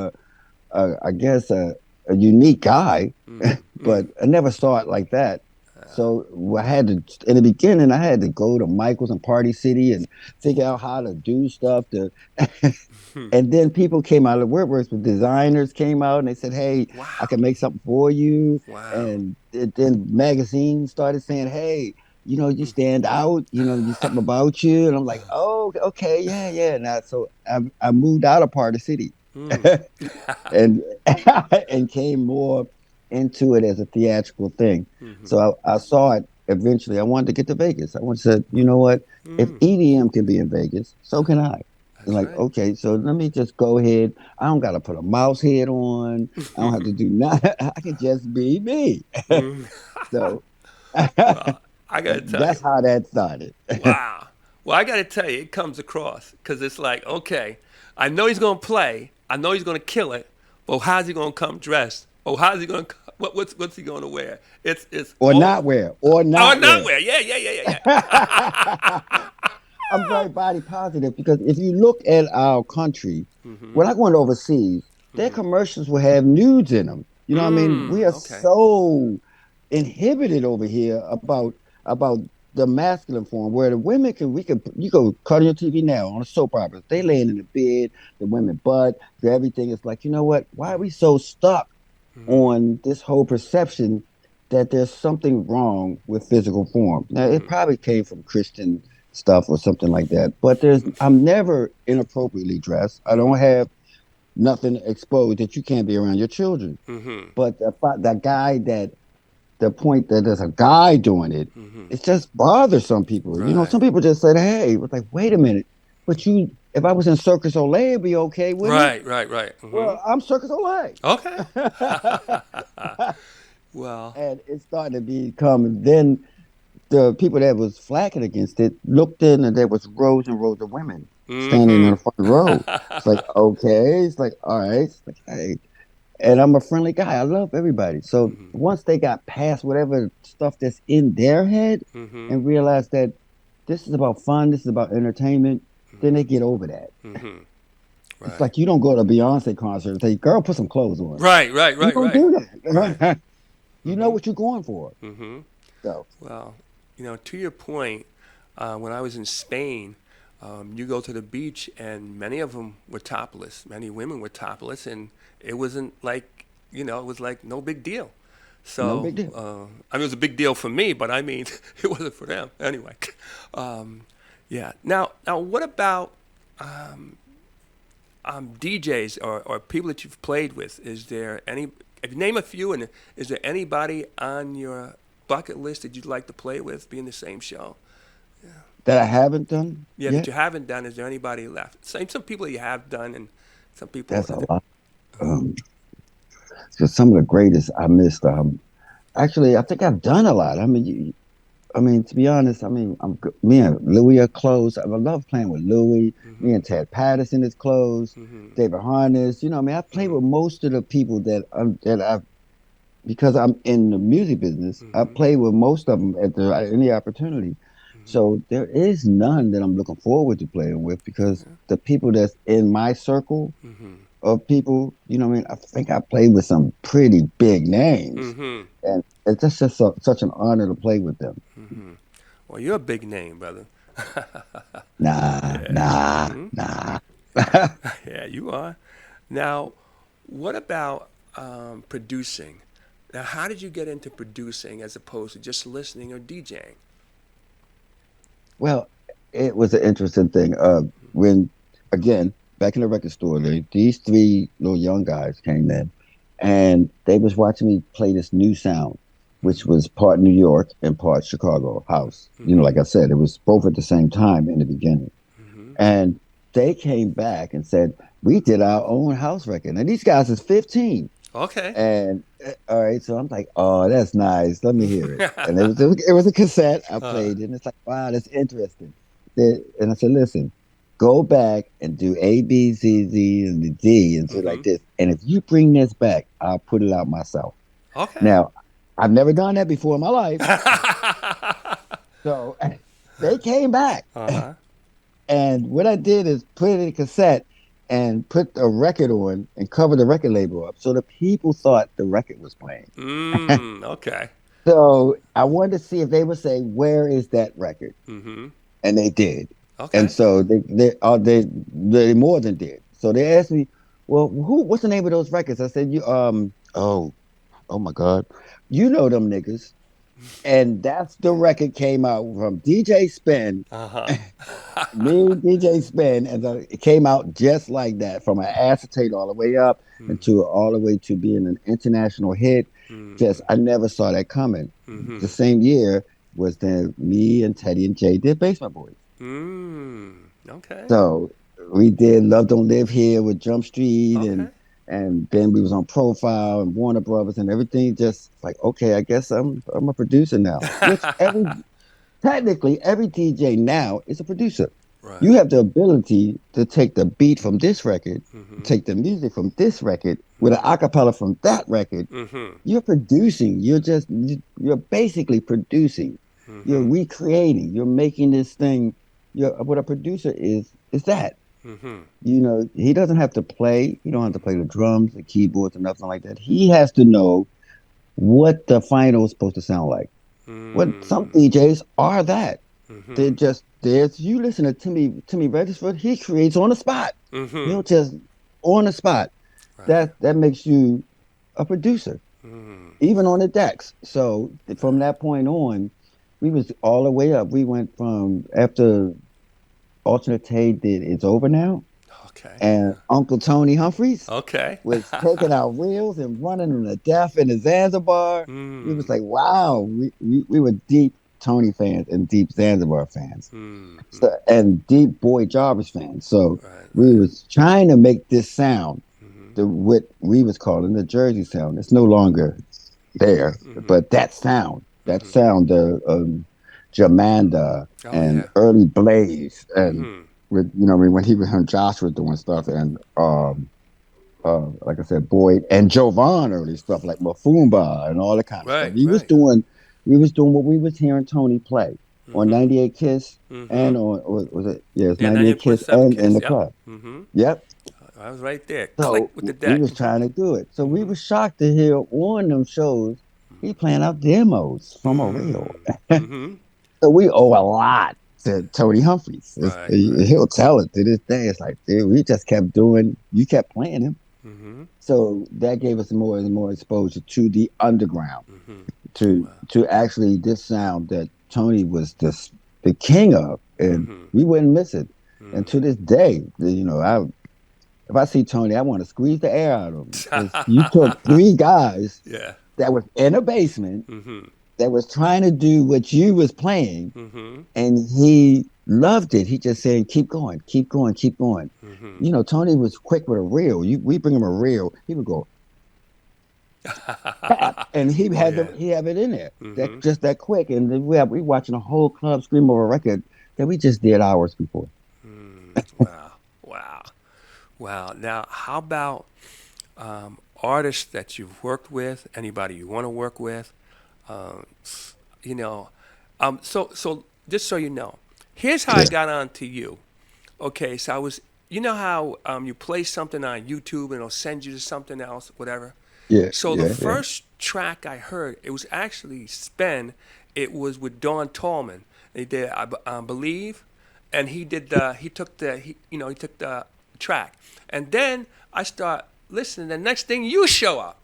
I guess a unique guy, Mm. but Mm. I never saw it like that. So I had to, in the beginning, I had to go to Michael's and Party City and figure out how to do stuff and then people came out of the woodworks with designers came out and they said, "Hey, I Wow. can make something for you." Wow. And then magazines started saying, "Hey, you stand out. There's something about you." And I'm like, "Oh, okay, yeah, yeah." Now, so I moved out of Party City, Mm. and and came more into it as a theatrical thing. Mm-hmm. So I saw it eventually. I wanted to get to Vegas. I wanted to say, you know what? If Mm. EDM can be in Vegas, so can I. And That's like, right. okay, so let me just go ahead. I don't got to put a mouse head on. I don't have to do nothing. I can just be me. Mm. So Well, I gotta tell that's you. how that started. Wow. Well, I gotta tell you, it comes across because it's like, okay, I know he's gonna play. I know he's gonna kill it. But how's he gonna come dressed? Oh, how's he gonna? What's he gonna wear? It's Or oh, not wear. Or oh, not not wear. wear. Yeah, yeah, yeah, yeah, yeah. I'm very body positive because if you look at our country, Mm-hmm. when I went overseas, their Mm-hmm. commercials will have nudes in them. You know what I mean? We are Okay. so inhibited over here about the masculine form where the women you go cut on your TV now on a soap opera. They laying in the bed, the women butt, everything. It's like, you know what? Why are we so stuck Mm-hmm. on this whole perception that there's something wrong with physical form. Now, it probably came from Christian stuff or something like that, but I'm never inappropriately dressed. I don't have nothing exposed that you can't be around your children. Mm-hmm. But the guy that the point that there's a guy doing it, it just bothers some people. You know, Right. some people just said, "Hey," it was like, "Wait a minute," but you, if I was in Circus Olay, it'd be okay, wouldn't it? Right. Well, I'm Circus Olay. Okay. Well. And it started to become, then the people that was flacking against it looked in, and there was rows and rows of women standing in the front row. It's like, okay, it's like, all right, it's like, hey, and I'm a friendly guy. I love everybody. So once they got past whatever stuff that's in their head and realized that this is about fun, this is about entertainment, then they get over that. Right. It's like you don't go to a Beyonce concert and say, "Girl, put some clothes on." Right. You don't do that. Right. You know what you're going for. So. Well, to your point, when I was in Spain, you go to the beach and many of them were topless. Many women were topless, and it wasn't like, it was like no big deal. So, no big deal. I mean, it was a big deal for me, but I mean, it wasn't for them. Anyway, yeah. Now, what about DJs or people that you've played with? Is there any? If you name a few, and is there anybody on your bucket list that you'd like to play with, be in the same show? Yeah. That I haven't done? Yeah, yet? that you haven't done. Is there anybody left? Some people you have done, and some people. That's a lot. Because some of the greatest I missed. Actually, I think I've done a lot. I mean, to be honest, me and Louis are close. I love playing with Louis. Me and Ted Patterson is close. David Harness. I played with most of the people that I've, because I'm in the music business. I play with most of them at any opportunity. So there is none that I'm looking forward to playing with, because the people that's in my circle of people, I think I played with some pretty big names, and it's just such an honor to play with them. Well, you're a big name, brother. Nah. Yeah, you are. Now, what about producing? Now, how did you get into producing as opposed to just listening or DJing? Well, it was an interesting thing. When, again, back in the record store, these three little young guys came in, and they was watching me play this new sound, which was part New York and part Chicago house. Like I said, it was both at the same time in the beginning. And they came back and said, "We did our own house record." And these guys is 15. Okay. And all right, so I'm like, "Oh, that's nice. Let me hear it." And it was a cassette. I played it, and it's like, "Wow, that's interesting." And I said, "Listen, go back and do A, B, C, Z, and the D, and shit like this. And if you bring this back, I'll put it out myself." Okay. Now, I've never done that before in my life. So they came back. And what I did is put it in a cassette and put a record on and cover the record label up, so the people thought the record was playing. Okay. So I wanted to see if they would say, "Where is that record?" And they did. Okay. And so they more than did. So they asked me, "Well, what's the name of those records?" I said, oh my God, you know them niggas." And that's the record came out from DJ Spin. Me, DJ Spin, and it came out just like that, from an acetate all the way up into all the way to being an international hit. Just, I never saw that coming. The same year was then me and Teddy and Jay did Basement Boys. Okay. So we did Love Don't Live Here with Jump Street, and then we was on Profile and Warner Brothers and everything. Just like, okay, I guess I'm a producer now. Which technically every DJ now is a producer. Right. You have the ability to take the beat from this record, take the music from this record with an acapella from that record. You're producing. You're basically producing. You're recreating. You're making this thing. What a producer is that. He doesn't have to play. He don't have to play the drums, the keyboards, or nothing like that. He has to know what the final is supposed to sound like. What some DJs are that. They're just there's. You listen to Timmy Regisford. He creates on the spot. He'll just on the spot. Right. That makes you a producer. even on the decks. So from that point on, we was all the way up. We went from after Alternate Take did It's Over Now, Okay. and Uncle Tony Humphreys Okay. was taking our reels and running them to death in the Zanzibar. We was like, wow, we were deep Tony fans and deep Zanzibar fans, so, and deep Boy Jarvis fans. So we was trying to make this sound, the what we was calling the Jersey sound. It's no longer there, but that sound, Jamanda and early Blaze, and with when he was when Josh was doing stuff, and like I said, Boyd and Jovan early stuff like Mafumba and all that kind of stuff. We was doing what we was hearing Tony play on 98 Kiss and on was it? Yeah, it's 98 Kiss and in the club. Yep. I was right there. So Click with the deck. we was trying to do it. So we was shocked to hear on them shows he playing out demos from a reel. So we owe a lot to Tony Humphreys. He'll tell it to this day. It's like, dude, we just kept doing. You kept playing him. So that gave us more and more exposure to the underground, to actually this sound that Tony was the king of, and we wouldn't miss it. And to this day, if I see Tony, I want to squeeze the air out of him. 'Cause you took three guys that was in a basement that was trying to do what you was playing, and he loved it. He just saying, keep going, keep going, keep going. Tony was quick with a reel. We bring him a reel, he would go, and he had it in there. That just that quick. And then we watching a whole club scream over a record that we just did hours before. Wow. Now, how about artists that you've worked with? Anybody you want to work with? So just so you know, here's how I got on to you. Okay, so I was, how you play something on YouTube and it'll send you to something else, whatever. Yeah. So the first track I heard, it was actually Spen. It was with Don Tallman. They did, I believe, and he took the track, and then I start listening. The next thing you show up,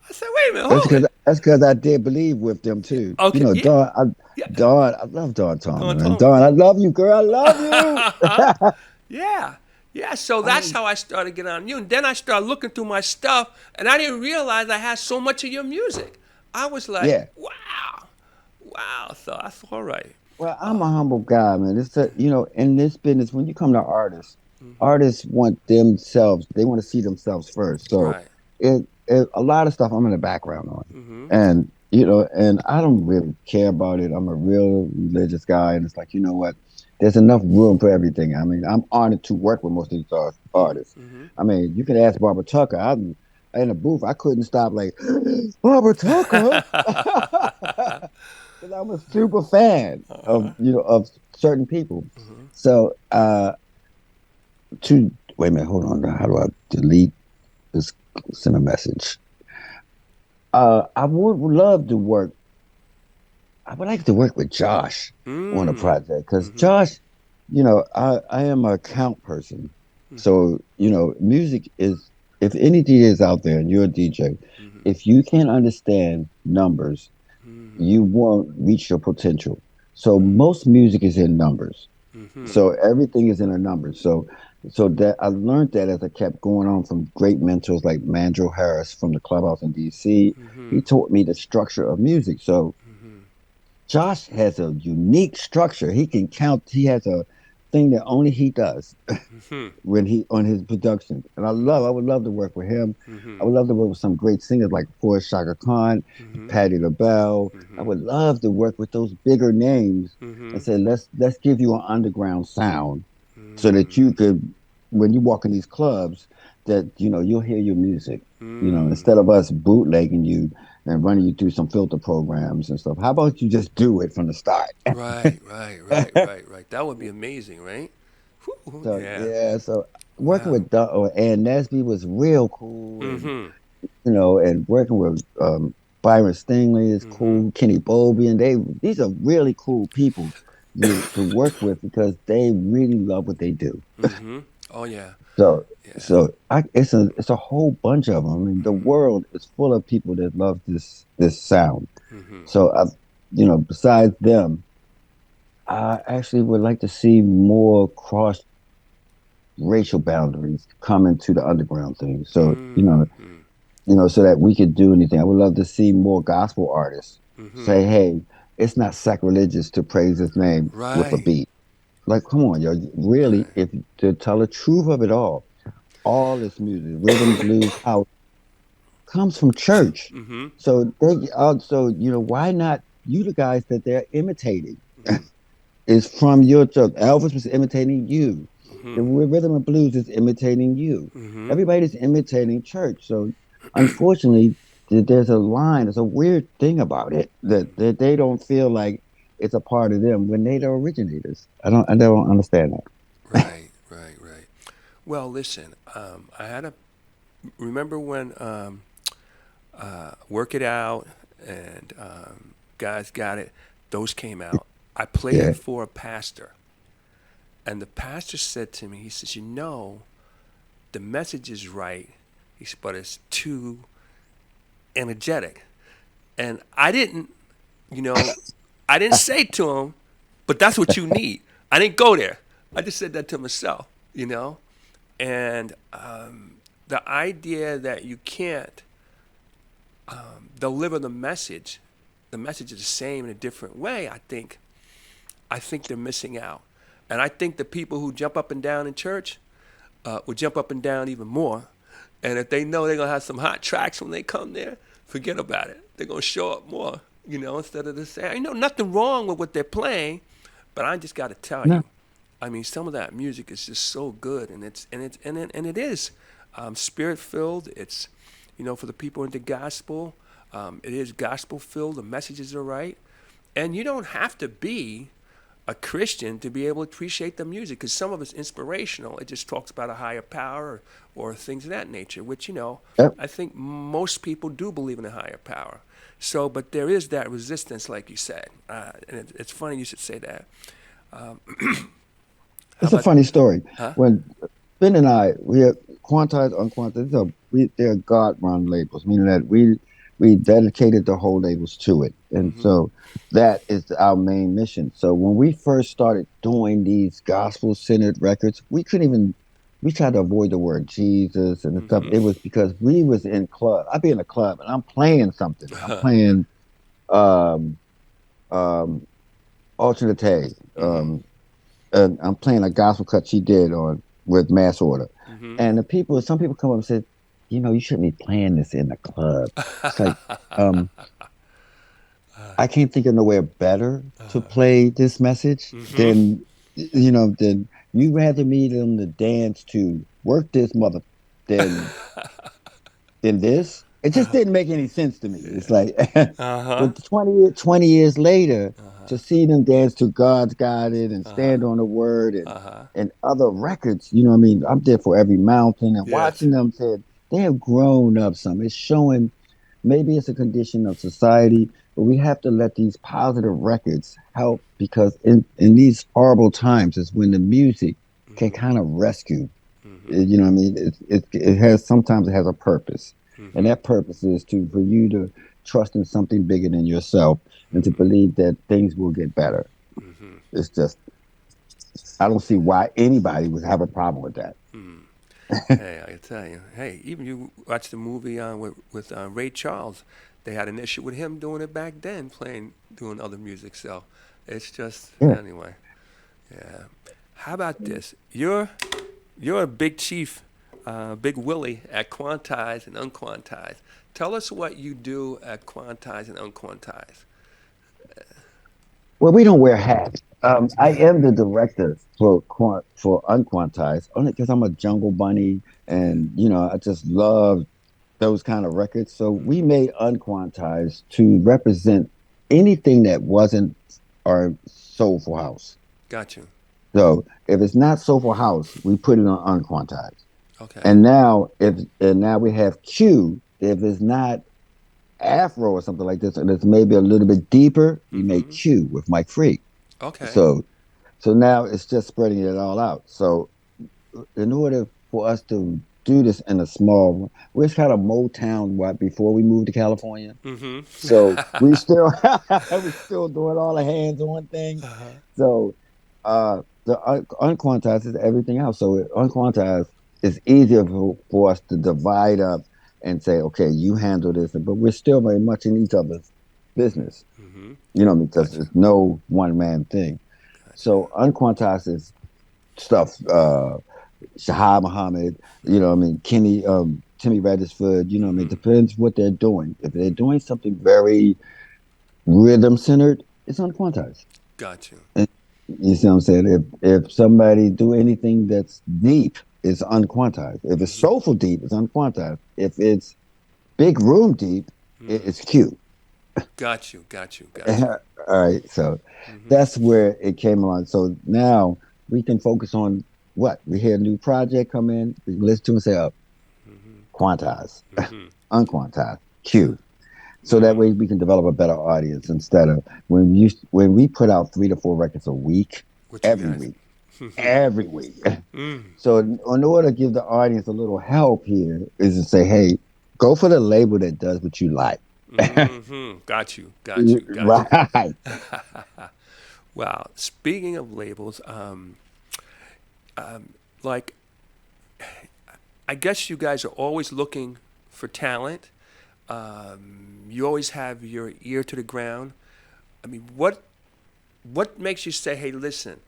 I said, "Wait a minute, that's because I did Believe with them too." Okay, Dawn, I love Dawn Tallman. And Dawn, I love you, girl. I love you. Yeah. So that's how I started getting on you, and then I started looking through my stuff, and I didn't realize I had so much of your music. I was like, wow. So I thought, all right. Well, I'm a humble guy, man. It's in this business, when you come to artists, artists want themselves. They want to see themselves first. So a lot of stuff I'm in the background on, and and I don't really care about it. I'm a real religious guy, and it's like, you know what? There's enough room for everything. I mean, I'm honored to work with most of these artists. I mean, you can ask Barbara Tucker. I'm in the booth. I couldn't stop like Barbara Tucker. Because I'm a super fan of of certain people. So wait a minute, hold on. How do I delete this? Send a message. I would love to work. I would like to work with Josh on a project, because Josh, I am an account person. So music is, if any DJ is out there and you're a DJ, if you can't understand numbers, you won't reach your potential. So most music is in numbers. So everything is in a number. So that I learned that as I kept going on from great mentors like Mandro Harris from the Clubhouse in DC. He taught me the structure of music. So Josh has a unique structure. He can count. He has a thing that only he does when he on his production. And I would love to work with him. I would love to work with some great singers like Forrest Shaka Khan, Patti LaBelle. I would love to work with those bigger names and say, let's give you an underground sound, so that you could, when you walk in these clubs, that you'll hear your music. Instead of us bootlegging you and running you through some filter programs and stuff. How about you just do it from the start? Right. That would be amazing, right? So working with Ann Nesby was real cool. And working with Byron Stingley is cool. Kenny Bobby, and these are really cool people to work with, because they really love what they do. Oh yeah. So Yeah. it's a whole bunch of them. I mean, the world is full of people that love this sound. Mm-hmm. So besides them, I actually would like to see more cross racial boundaries come into the underground thing. So Mm-hmm. so that we could do anything. I would love to see more gospel artists Mm-hmm. say, "Hey, it's not sacrilegious to praise His name with a Right. beat." Like, come on, yo! Really, Right. if to tell the truth of it all this music, rhythm, blues, house, comes from church. Mm-hmm. So they also, why not you the guys that they're imitating Mm-hmm. is from your church. Elvis was imitating you. The Mm-hmm. rhythm and blues is imitating you. Mm-hmm. Everybody's imitating church. So unfortunately, there's a line, there's a weird thing about it that they don't feel like it's a part of them when they the originators. I don't understand that. Right. Right. Right. Well, listen. I had a remember when Work It Out and Guys Got It. Those came out. I played Yeah. it for a pastor, and the pastor said to me, he says, the message is right. He said, but it's too energetic. And you know, I didn't say to him, but that's what you need. I didn't go there. I just said that to myself, And the idea that you can't deliver the message is the same in a different way, I think they're missing out. And I think the people who jump up and down in church will jump up and down even more. And if they know they're going to have some hot tracks when they come there, forget about it. They're going to show up more, instead of just saying, nothing wrong with what they're playing, but I just got to tell No. you, I mean, some of that music is just so good, and it is spirit filled. It's, for the people into gospel, it is gospel filled. The messages are right, and you don't have to be a Christian to be able to appreciate the music, because some of it's inspirational. It just talks about a higher power or things of that nature, which, Yep. I think most people do believe in a higher power. So, but there is that resistance, like you said. And it's funny you should say that. How It's a about, funny story. huh? When Ben and I, we have Quantize, Unquantize. They're God-run labels, meaning that we dedicated the whole labels to it, and Mm-hmm. so that is our main mission. So when we first started doing these gospel-centered records, we couldn't even. We tried to avoid the word Jesus and stuff. Mm-hmm. It was because we was in club. I'd be in a club and I'm playing something. I'm playing um, um, alternate. Mm-hmm. And I'm playing a gospel cut she did on with Mass Order, Mm-hmm. and some people come up and said, you shouldn't be playing this in the club. It's like, I can't think of nowhere better to play this message Mm-hmm. than you rather me them to dance to work this mother than than this. It just didn't make any sense to me. It's like, Uh-huh. but 20 years later, Uh-huh. to see them dance to God's Got It and Uh-huh. Stand on the Word Uh-huh. and other records, what I mean? I'm there for every mountain and Yes. watching them said they have grown up some. It's showing maybe it's a condition of society, but we have to let these positive records help because in these horrible times is when the music can Mm-hmm. kind of rescue. Mm-hmm. You know what I mean? It has sometimes it has a purpose, and Mm-hmm. that purpose is for you to trust in something bigger than yourself and to Mm-hmm. believe that things will get better. Mm-hmm. It's just I don't see why anybody would have a problem with that. Mm. Hey, I tell you. Hey, even you watch the movie with Ray Charles. They had an issue with him doing it back then, doing other music. So it's just Yeah. anyway. Yeah. How about this? You're a big chief, Big Willie at Quantize and Unquantize. Tell us what you do at Quantize and Unquantize. Well, we don't wear hats. I am the director for Unquantized only because I'm a jungle bunny, and I just love those kind of records. So we made Unquantized to represent anything that wasn't our soulful house. Got you. So if it's not soulful house, we put it on Unquantized. Okay. And now we have Q. If it's not Afro or something like this, and it's maybe a little bit deeper, we make Mm-hmm. Q with Mike Freak. Okay. So now it's just spreading it all out. So in order for us to do this in a small, we're kind of Motown right before we moved to California. So we still we still doing all the hands-on thing. So the unquantized is everything else. So unquantized is easier for us to divide up and say, okay, you handle this, but we're still very much in each other's business. You know, because Gotcha. it's no one man thing. So unquantized is stuff. Shahab Muhammad, you know, what I mean, Timmy Redisford, you know, what I mean, depends what they're doing. If they're doing something very rhythm centered, it's unquantized. Got you. And you see what I'm saying? If somebody do anything that's deep, it's unquantized. If it's soulful deep, it's unquantized. If it's big room deep, it's Q. Got you. Got you. Got you. All right, so that's where it came along. So now we can focus on what we hear a new project come in, we listen to and say, "Oh, quantize, unquantized, Q." So that way we can develop a better audience instead of when we put out 3 to 4 records a week, What you every guys? week, every week. So in order to give the audience a little help here is to say, "Hey, go for the label that does what you like." Got you. Got you. Got you. Right. Wow. Speaking of labels, like, I guess you guys are always looking for talent. You always have your ear to the ground. I mean, what makes you say, "Hey, listen,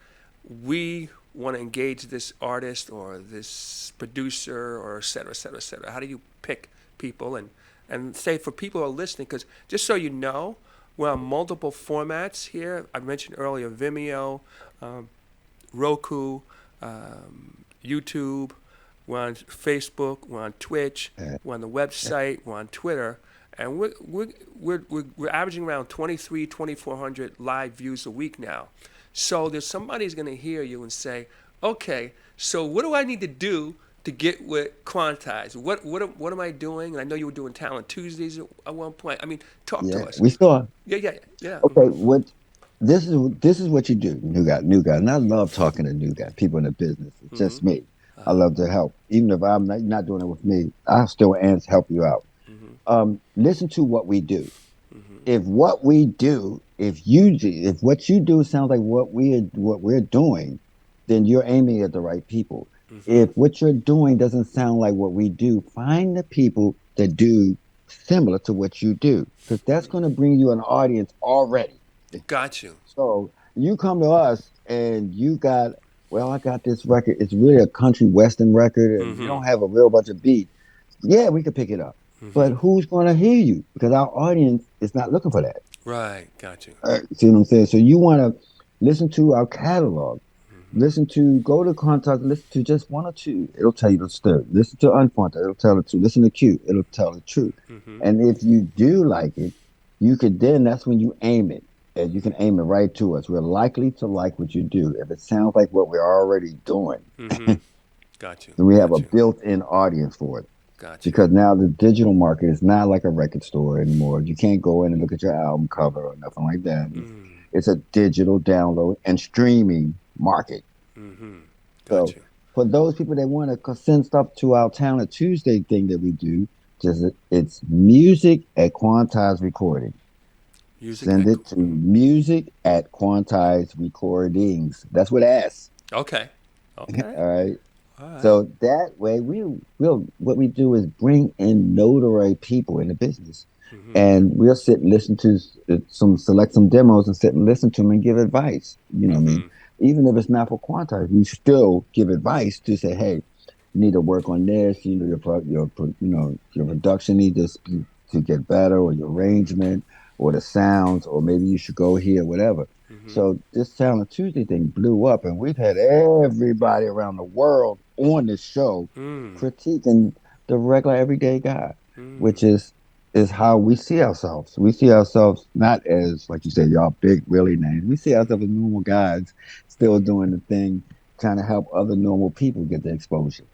we want to engage this artist or this producer or et cetera, et cetera, et cetera"? How do you pick people and say for people who are listening? Because just so you know, we're on multiple formats here. I mentioned earlier Vimeo, Roku, YouTube. We're on Facebook. We're on Twitch. We're on the website. We're on Twitter. And we're averaging around 2,400 live views a week now. So there's somebody's going to hear you and say, "Okay, so what do I need to do to get with Quantize? What am I doing?" And I know you were doing Talent Tuesdays at one point. I mean, talk to Yeah, us. we still Yeah. okay. What this is what you do, new guy, and I love talking to new guy people in the business. It's just me. I love to help, even if I'm not doing it with me. I still help you out. Listen to what we do. If what we do, if what you do sounds like what we're doing, then you're aiming at the right people. If what you're doing doesn't sound like what we do, find the people that do similar to what you do, because that's going to bring you an audience already. Got you. So you come to us and you got, well, I got this record. It's really a country western record, and you don't have a real bunch of beat. Yeah, we could pick it up. But who's going to hear you? Because our audience is not looking for that. Right. Got you. See what I'm saying? So you want to listen to our catalog. Go to contact, listen to just one or two. It'll tell you the story. Listen to Unquanted. It'll tell the truth. Listen to Q. It'll tell the truth. And if you do like it, you could then, that's when you aim it. And you can aim it right to us. We're likely to like what you do. If it sounds like what we're already doing, Got you. then we have a Got you. built-in audience for it. Got you. Because now the digital market is not like a record store anymore. You can't go in and look at your album cover or nothing like that. It's a digital download and streaming market. Got So you. for those people that want to send stuff to our Talent Tuesday thing that we do, it's music at Quantize Recording. Music Send at- it to music at Quantize Recordings. That's what it asks. Okay. All right. All right. So that way, what we do is bring in notary people in the business, and we'll sit and listen to select some demos and sit and listen to them and give advice. You know what I mean? Even if it's not for Quantize, we still give advice to say, "Hey, you need to work on this. You know, your production needs to get better, or your arrangement, or the sounds, or maybe you should go here, whatever." So this Talent Tuesday thing blew up, and we've had everybody around the world on this show critiquing the regular everyday guy, which is how we see ourselves. We see ourselves not as, like you said, y'all big really names. We see ourselves as normal guys still doing the thing, trying to help other normal people get the exposure.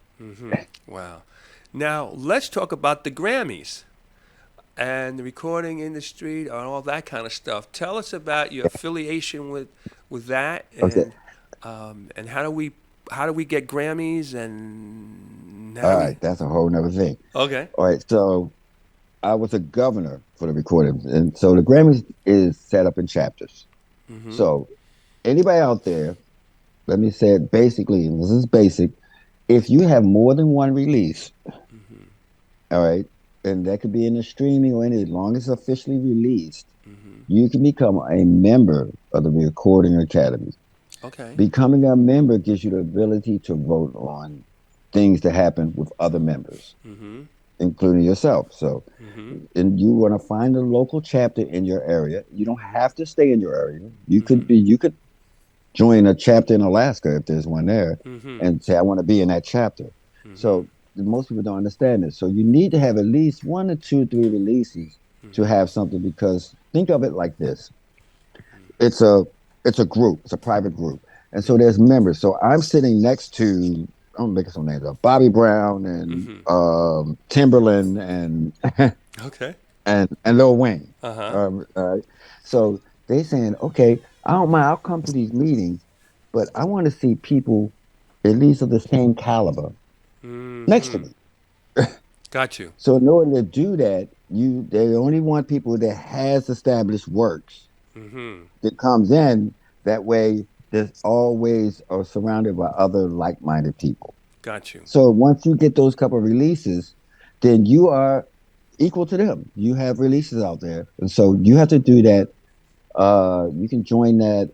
Wow. Now let's talk about the Grammys and the recording industry and all that kind of stuff. Tell us about your affiliation with that, Okay. and how do we how do we get Grammys and All right, that's a whole nother thing. Okay. All right, so I was a governor for the recording, and so the Grammys is set up in chapters. So anybody out there, let me say it basically, and this is basic. If you have more than one release, all right, and that could be in the streaming or any, as long as it's officially released, you can become a member of the Recording Academy. Okay. Becoming a member gives you the ability to vote on things that happen with other members, including yourself. So, and you want to find a local chapter in your area. You don't have to stay in your area. You could join a chapter in Alaska if there's one there, and say I want to be in that chapter. So most people don't understand this. So you need to have at least 1 or 2, 3 releases to have something, because think of it like this. It's a group. It's a private group. And so there's members. So I'm sitting next to, I'm making some names up, Bobby Brown and Timberland and Okay. and Lil Wayne. So they saying, okay, I don't mind, I'll come to these meetings, but I want to see people at least of the same caliber next to me. Got you. So in order to do that, they only want people that has established works that comes in. That way, there's always are surrounded by other like-minded people. Got you. So once you get those couple of releases, then you are equal to them. You have releases out there, and so you have to do that. You can join that,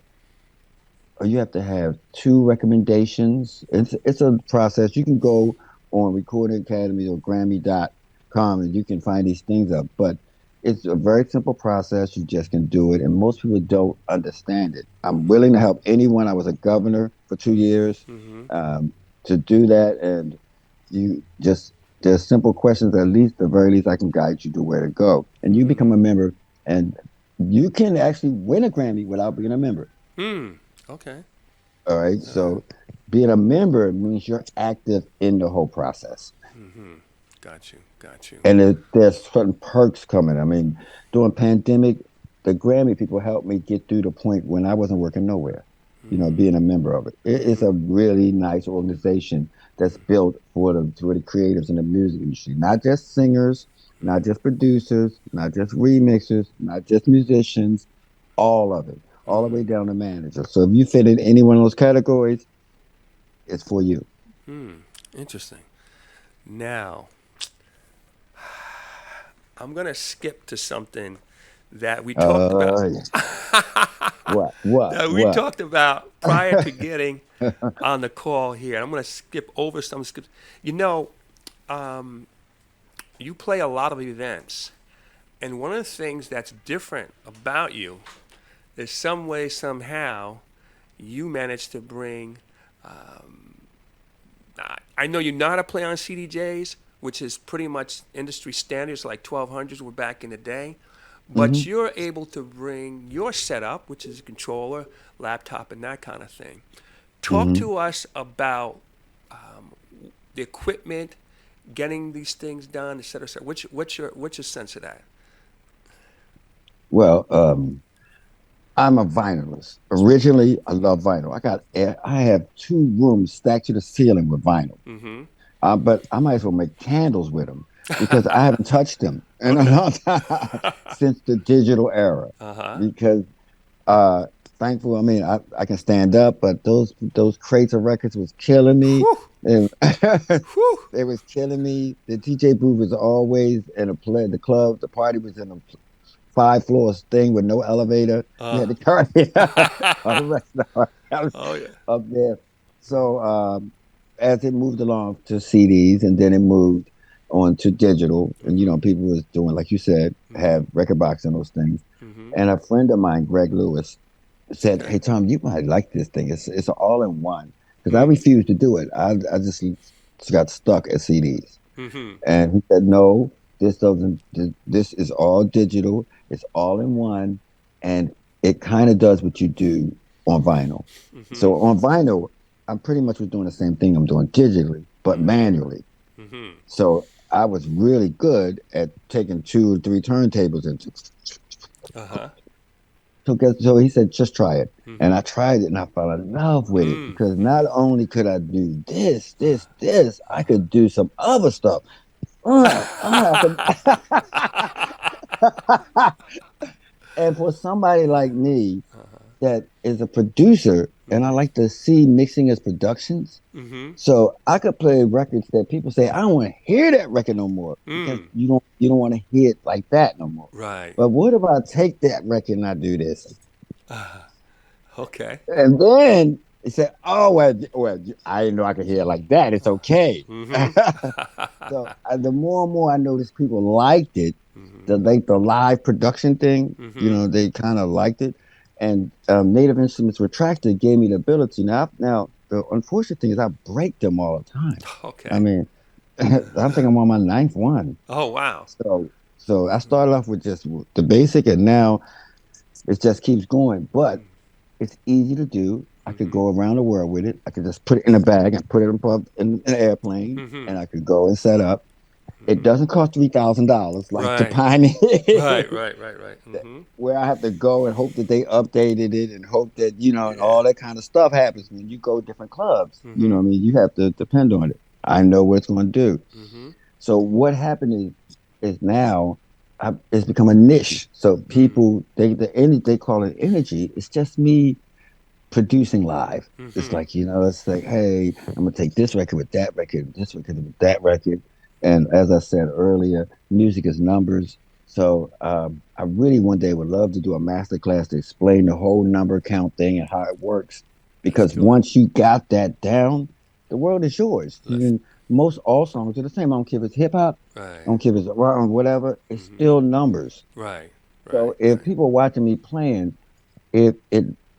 or you have to have 2 recommendations. It's a process. You can go on Recording Academy or Grammy.com and you can find these things up. But it's a very simple process. You just can do it, and most people don't understand it. I'm willing to help anyone. I was a governor for 2 years to do that, and there's simple questions. At least, the very least, I can guide you to where to go, and you become a member, and you can actually win a Grammy without being a member. Okay. All right. So being a member means you're active in the whole process. Got you. And there's certain perks coming. I mean, during pandemic, the Grammy people helped me get through the point when I wasn't working nowhere, being a member of it. It's a really nice organization that's built for the creatives in the music industry, not just singers, not just producers, not just remixers, not just musicians, all of it, all the way down to manager. So if you fit in any one of those categories, it's for you. Interesting. Now, I'm going to skip to something that we talked about. What? That we talked about prior to getting on the call here. I'm going to skip over some. You play a lot of events. And one of the things that's different about you is some way, somehow, you managed to bring... I know you know how to play on CDJs, which is pretty much industry standards, like 1200s were back in the day. But you're able to bring your setup, which is a controller, laptop, and that kind of thing. Talk to us about the equipment, getting these things done, et cetera, et cetera. What's your sense of that? Well, I'm a vinylist. Originally, I love vinyl. I have 2 rooms stacked to the ceiling with vinyl. But I might as well make candles with them because I haven't touched them in a long time since the digital era. Because thankfully, I mean, I can stand up, but those crates of records was killing me. And it was killing me. The DJ booth was always in the club. The party was in a 5 floors thing with no elevator. You had to carry on the restaurant. I was up there. So as it moved along to CDs, and then it moved on to digital, and people was doing, like you said, have record box and those things. And a friend of mine, Greg Lewis, said, "Hey Tom, you might like this thing. It's an all-in-one." Because I refused to do it. I just got stuck at CDs. And he said, "No, this doesn't. This is all digital. It's all in one, and it kind of does what you do on vinyl." So on vinyl, I'm pretty much was doing the same thing I'm doing digitally, but manually. So I was really good at taking 2 or 3 turntables and So he said, just try it. And I tried it and I fell in love with it because not only could I do this, I could do some other stuff. And for somebody like me that is a producer, and I like to see mixing as productions, so I could play records that people say, I don't want to hear that record no more because you don't want to hear it like that no more. Right. But what if I take that record and I do this? Okay. And then he said, "Oh well, I didn't know I could hear it like that. It's okay." So the more and more I noticed people liked it, the live production thing, they kind of liked it, and Native Instruments Retracted gave me the ability. Now the unfortunate thing is I break them all the time. Okay. I mean, I think I'm on my 9th one. Oh wow. So I started off with just the basic, and now it just keeps going. But it's easy to do. I could go around the world with it. I could just put it in a bag and put it above in an airplane, and I could go and set up. It doesn't cost $3,000 like the Pioneer. Right. Where I have to go and hope that they updated it and hope that, and all that kind of stuff happens when you go to different clubs. You know what I mean? You have to depend on it. I know what it's going to do. So what happened is now it's become a niche. So people, they call it energy. It's just me producing live. It's like, it's like, hey, I'm going to take this record with that record, this record with that record. And as I said earlier, music is numbers. So I really one day would love to do a master class to explain the whole number count thing and how it works. Because once you got that down, the world is yours. Most all songs are the same. I don't care if it's hip hop. I don't care if it's rock or whatever. It's still numbers. Right. So if people are watching me playing, it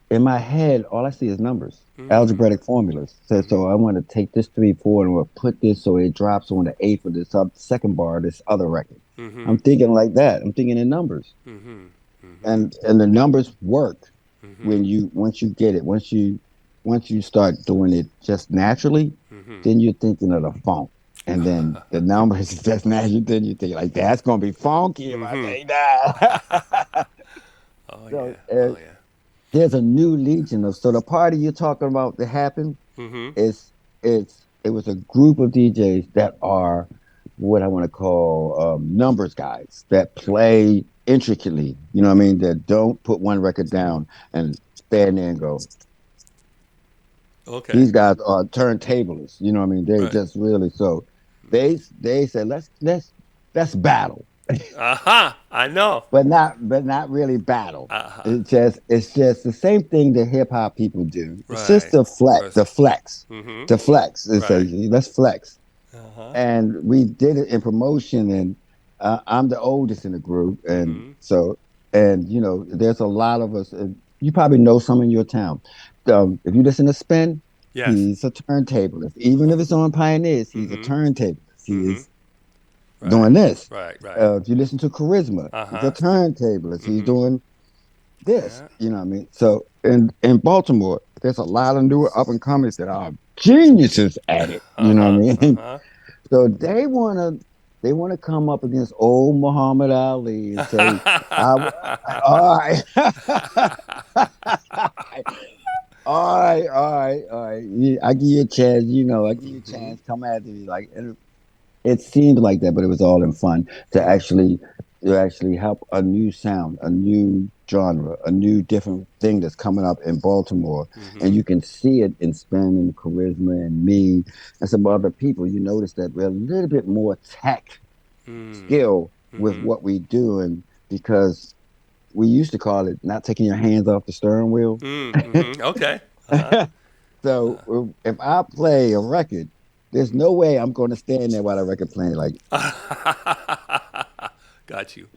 in my head, all I see is numbers, algebraic formulas. So I want to take this 3, 4, and we'll put this so it drops on the 8th of this second bar of this other record. I'm thinking like that. I'm thinking in numbers, and the numbers work once you get it. Once you start doing it just naturally, then you're thinking of the funk. And then the numbers is just natural. Then you think like, that's going to be funky if I take that. Oh, yeah. There's a new legion of, so the party you're talking about that happened, it was a group of DJs that are what I want to call numbers guys that play intricately, you know what I mean? That don't put one record down and stand there and go, okay. These guys are turntablists, you know what I mean? They're just really, so they said, let's battle. I know. But not really battle. It's just the same thing that hip hop people do. It's just the flex. It's let's flex. And we did it in promotion, and I'm the oldest in the group, and there's a lot of us. You probably know some in your town. If you listen to Spin, he's a turntablist. Even if it's on Pioneers, he's a turntablist. He is doing this. Right. If you listen to Charisma, he's a turntablist. He's doing this. You know what I mean? So in Baltimore, there's a lot of newer up and comers that are geniuses at it. You know what I mean? So they wanna come up against old Muhammad Ali and say, all right. All right. I give you a chance, I give you a chance. Come at me, like, and it seemed like that, but it was all in fun to actually help a new sound, a new genre, a new different thing that's coming up in Baltimore, and you can see it in Spin and Charisma and me and some other people. You notice that we're a little bit more tech skill with what we do, and because we used to call it not taking your hands off the steering wheel. Okay. So if I play a record, there's no way I'm going to stand there while the record playing. Like, got you.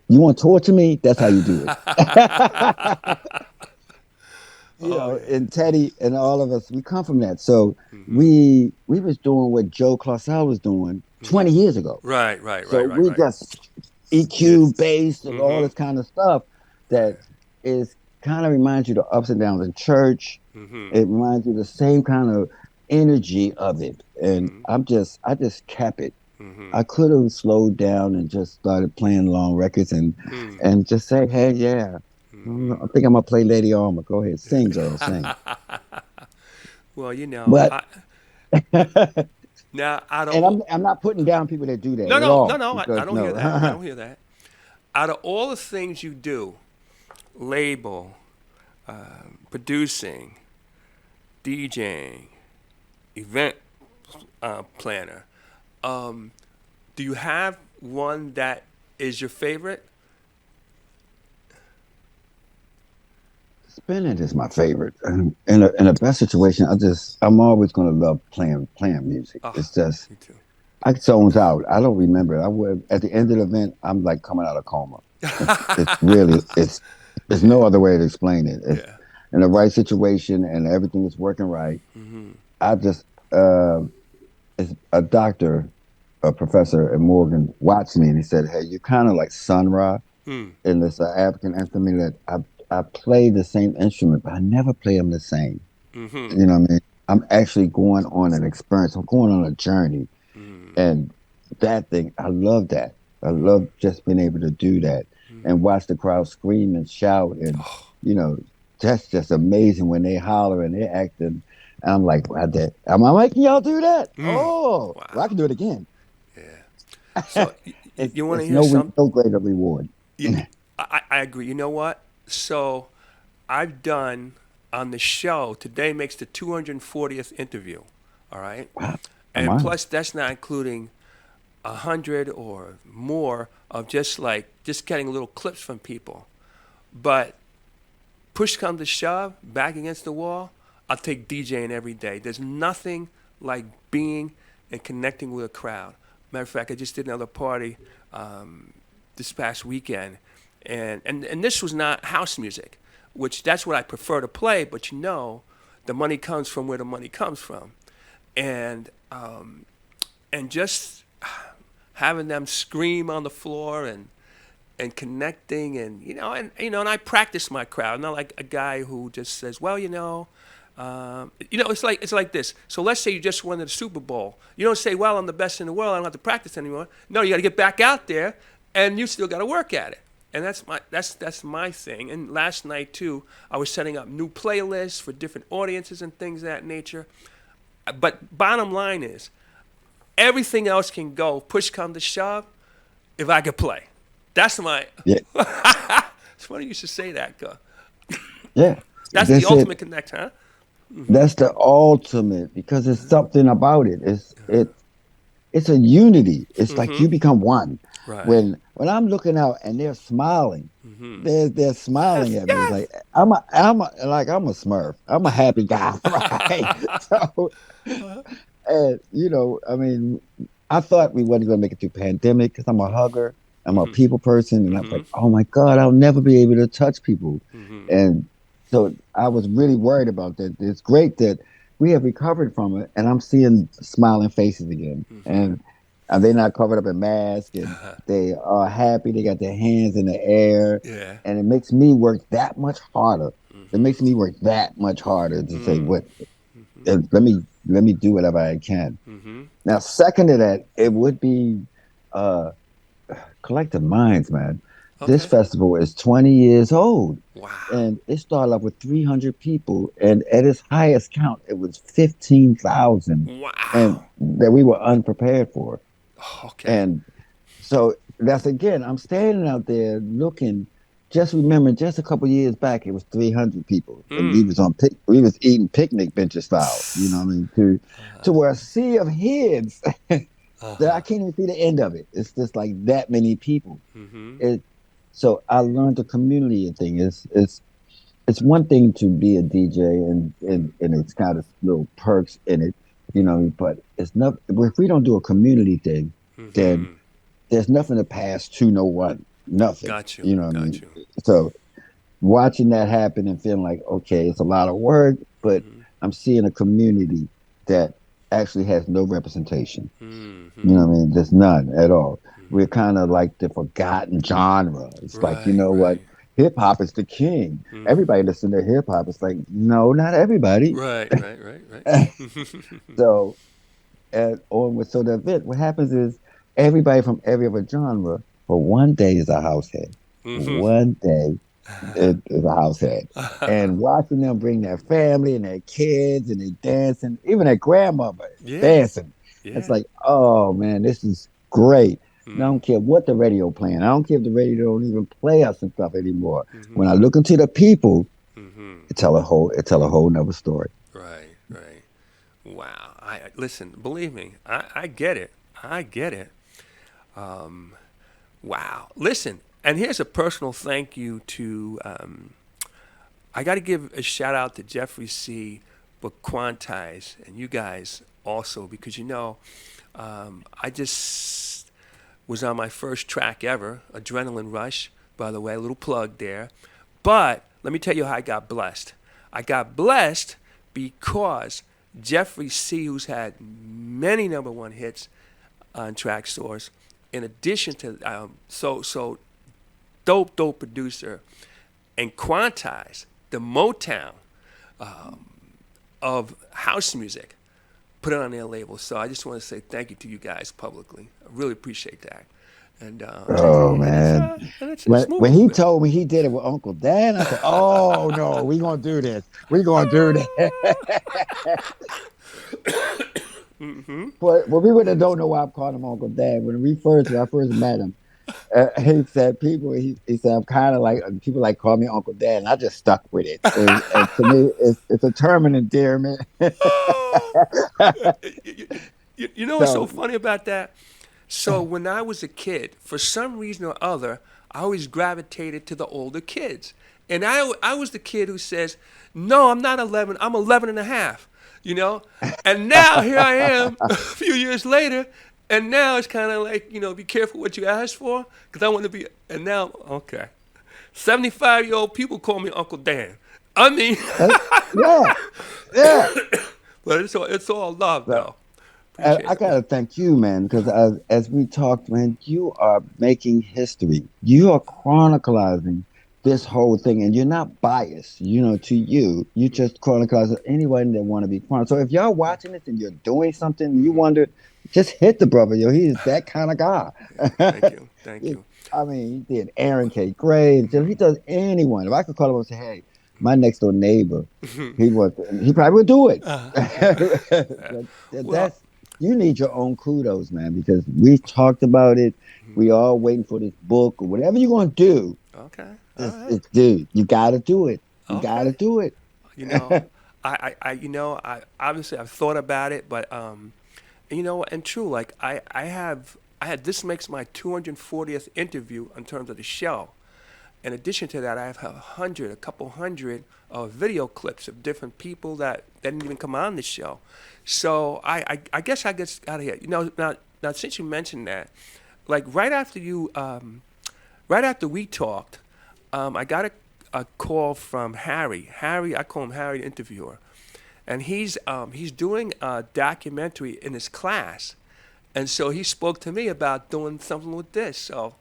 You want to torture me? That's how you do it. And Teddy and all of us, we come from that. So we was doing what Joe Clausel was doing 20 years ago. Right. So we just EQ, bass, and all this kind of stuff that is kind of reminds you the ups and downs in church. It reminds you the same kind of energy of it, and I just kept it. I could have slowed down and just started playing long records and just say, hey, I think I'm gonna play Lady Armor. Go ahead, sing, girl, sing. Well, you know, But now out of and all, I'm not putting down people that do that no, at no, no, all no, I because don't hear no. that. I don't hear that. Out of all the things you do, label, producing, DJing, event planner, do you have one that is your favorite? Spinning is my favorite. In a best situation, I'm always gonna love playing music. Oh, It's just me too. I zones out. I don't remember. I would at the end of the event, I'm like coming out of coma. It's really it's no other way to explain it. It's Yeah. in the right situation and everything is working right. Mm-hmm. I just it's a doctor, a professor at Morgan watched me and he said, "Hey, you're kind of like Sun Ra Mm. in this African instrument that I play the same instrument, but I never play them the same. Mm-hmm. You know what I mean? I'm actually going on an experience. I'm going on a journey, Mm. and that thing, I love that. I love just being able to do that and watch the crowd scream and shout, and you know, that's just amazing when they holler and they're acting. I'm like, am I making y'all do that? Mm. Oh, well, I Wow. can do it again. Yeah. So you want to It's hear something? no greater reward. I agree. You know what? So I've done on the show, today makes the 240th interview. All right. Wow, am And I? plus, that's not including 100 or more of just getting little clips from people. But push come to shove, back against the wall, I'll take DJing every day. There's nothing like being and connecting with a crowd. Matter of fact, I just did another party this past weekend, and this was not house music, which that's what I prefer to play. But you know, the money comes from where the money comes from, and just having them scream on the floor and connecting and I practice my crowd. I'm not like a guy who just says, well, it's like this. So let's say you just won the Super Bowl. You don't say, well, I'm the best in the world. I don't have to practice anymore. No, you got to get back out there, and you still got to work at it. And that's my thing. And last night too, I was setting up new playlists for different audiences and things of that nature. But bottom line is, everything else can go. Push come to shove, if I could play. That's my. Yeah, It's funny you should say that, cuz. yeah. That's the ultimate connect, huh? That's the ultimate because it's something about it. It's a unity. It's like you become one. Right. When I'm looking out and they're smiling, they're smiling at me. It's Yes. like I'm a Smurf. I'm a happy guy, right? So, and I mean, I thought we wasn't gonna make it through pandemic because I'm a hugger. I'm a people person, and I'm like, oh my God, I'll never be able to touch people. And so I was really worried about that. It's great that we have recovered from it, and I'm seeing smiling faces again. And they're not covered up in masks, and they are happy. They got their hands in the air, Yeah. and it makes me work that much harder. It makes me work that much harder to say, what? Let me do whatever I can. Now, second to that, it would be Collective Minds, man. Okay. This festival is 20 years old. Wow. And it started off with 300 people. And at its highest count, it was 15,000. Wow. And that we were unprepared for. Okay. And so that's again, I'm standing out there looking, just remember just a couple years back, it was 300 people. And we was eating picnic benches style, you know what I mean? To where a sea of heads that I can't even see the end of it. It's just like that many people. So I learned the community thing. It's one thing to be a DJ and it's kind of little perks in it, but it's not. If we don't do a community thing, then there's nothing to pass to no one. Nothing. Got you. You know what I Got mean? you. So watching that happen and feeling like, okay, it's a lot of work, but I'm seeing a community that actually has no representation. You know what I mean? There's none at all. We're kind of like the forgotten genre. It's like, you know what? Hip hop is the king. Everybody listen to hip hop. It's like, no, not everybody. Right. So, so the event, what happens is everybody from every other genre for one day is a house head. One day is a house head. And watching them bring their family and their kids and they dancing, even their grandmother Yeah. dancing. It's Yeah. like, oh man, this is great. And I Mm. don't care what the radio playing. I don't care if the radio don't even play us and stuff anymore. Mm-hmm. When I look into the people, Mm-hmm. it tell a whole nother story. Right. Right. Wow. I listen. Believe me, I get it. I get it. Wow. Listen, and here's a personal thank you to. I got to give a shout out to Jeffrey C. for Quantize and you guys also because I just was on my first track ever, Adrenaline Rush. By the way, a little plug there. But let me tell you how I got blessed. I got blessed because Jeffrey C., who's had many number one hits on track stores, in addition to so dope producer, and Quantize, the Motown of house music, put it on their label. So I just want to say thank you to you guys publicly. I really appreciate that. And Oh man. it's When he moving. told me he did it with Uncle Dan, I said, "Oh no, we gonna do this. We gonna do this." For people that don't know why I'm calling him Uncle Dan, when I first met him, he said he said I'm kind of like people like call me Uncle Dan, and I just stuck with it. And to me, it's a term of endearment. You know what's so So funny about that? So when I was a kid, for some reason or other, I always gravitated to the older kids. And I was the kid who says, no, I'm not 11, I'm 11 and a half, you know? And now here I am a few years later, and now it's kind of like, be careful what you ask for, because I want to be, and now, okay. 75-year-old people call me Uncle Dan. I mean, yeah, yeah. but it's all love, though. I gotta thank you, man, because as we talked, man, you are making history. You are chronicling this whole thing, and you're not biased. To you just chronicling anyone that want to be chronicled. So if y'all watching this and you're doing something, and you wonder, just hit the brother, yo. He is that kind of guy. Thank you. Thank you. I mean, he did Aaron K. Graves. He does anyone. If I could call him and say, hey, my next door neighbor, he probably would do it. Well, You need your own kudos, man, because we talked about it. We all waiting for this book or whatever you're gonna do. okay. All right. Dude, you gotta do it. You Okay. gotta do it. I obviously I've thought about it, but and true, like I had this makes my 240th interview in terms of the show. In addition to that, I have a couple hundred video clips of different people that didn't even come on the show. So I guess I get out of here. Now since you mentioned that, like right after we talked, I got a call from Harry. I call him Harry, the interviewer, and he's doing a documentary in his class, and so he spoke to me about doing something with this. So.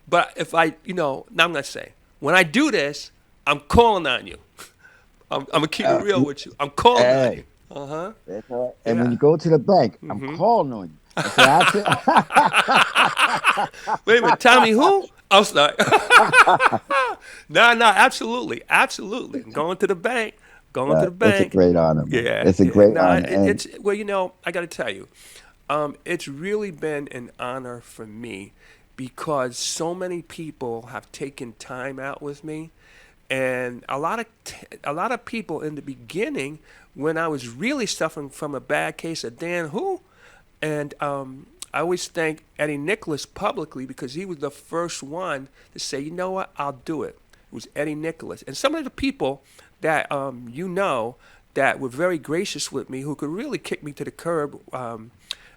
But if now I'm gonna say, when I do this, I'm calling on you. I'm gonna keep it real with you. I'm calling on you. That's all right. And when you go to the bank, I'm calling on you. Wait a minute, Tommy, who? I'm sorry. No, absolutely. I'm going to the bank. It's a great honor, man. Yeah, It's a great honor. It's I got to tell you, it's really been an honor for me because so many people have taken time out with me, and a lot of people in the beginning when I was really suffering from a bad case of Dan who, and I always thank Eddie Nicholas publicly because he was the first one to say, you know what, I'll do it. It was Eddie Nicholas, and some of the people that that were very gracious with me, who could really kick me to the curb.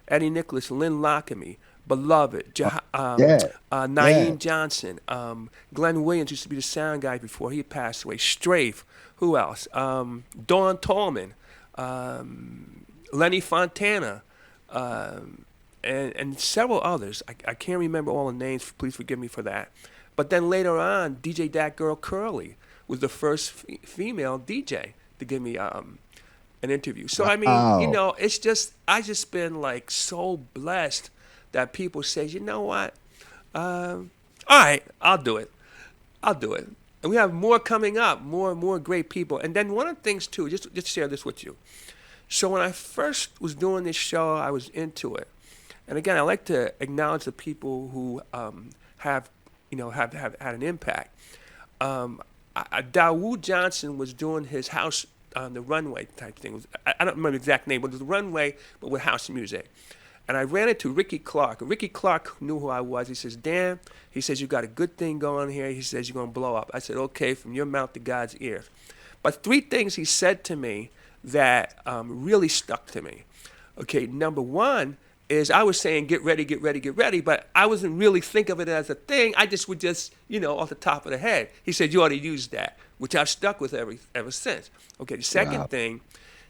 Eddie Nicholas, Lynn Lockamy, Beloved, Naeem Johnson, Glenn Williams used to be the sound guy before he passed away. Strafe, who else? Dawn Tallman, Lenny Fontana, and several others. I can't remember all the names. Please forgive me for that. But then later on, DJ That Girl Curly was the first female DJ to give me an interview. So I mean, it's just I just been like so blessed that people say, you know what, all right, I'll do it. And we have more coming up, more and more great people. And then one of the things too, just share this with you. So when I first was doing this show, I was into it. And again, I like to acknowledge the people who have had an impact. Dawood Johnson was doing his house on the runway type thing. I don't remember the exact name, but it was the runway, but with house music. And I ran into Ricky Clark. Ricky Clark knew who I was. He says, Dan, he says, you got a good thing going here. He says, you're going to blow up. I said, okay, from your mouth to God's ears. But 3 things he said to me that really stuck to me. Okay, number 1 is I was saying, get ready, get ready, get ready, but I wasn't really think of it as a thing. I just would just, off the top of the head. He said, you ought to use that, which I've stuck with ever since. Okay, the second thing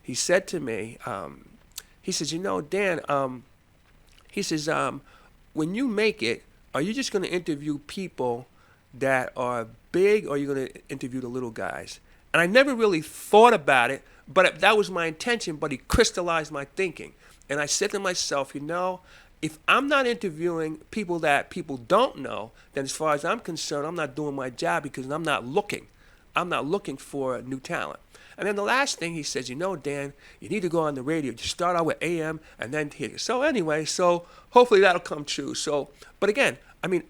he said to me, he says, Dan, he says, when you make it, are you just going to interview people that are big, or are you going to interview the little guys? And I never really thought about it, but that was my intention, but he crystallized my thinking. And I said to myself, if I'm not interviewing people that people don't know, then as far as I'm concerned, I'm not doing my job, because I'm not looking. I'm not looking for new talent. And then the last thing he says, Dan, you need to go on the radio. Just start out with AM and then here. So anyway, hopefully that'll come true. But again,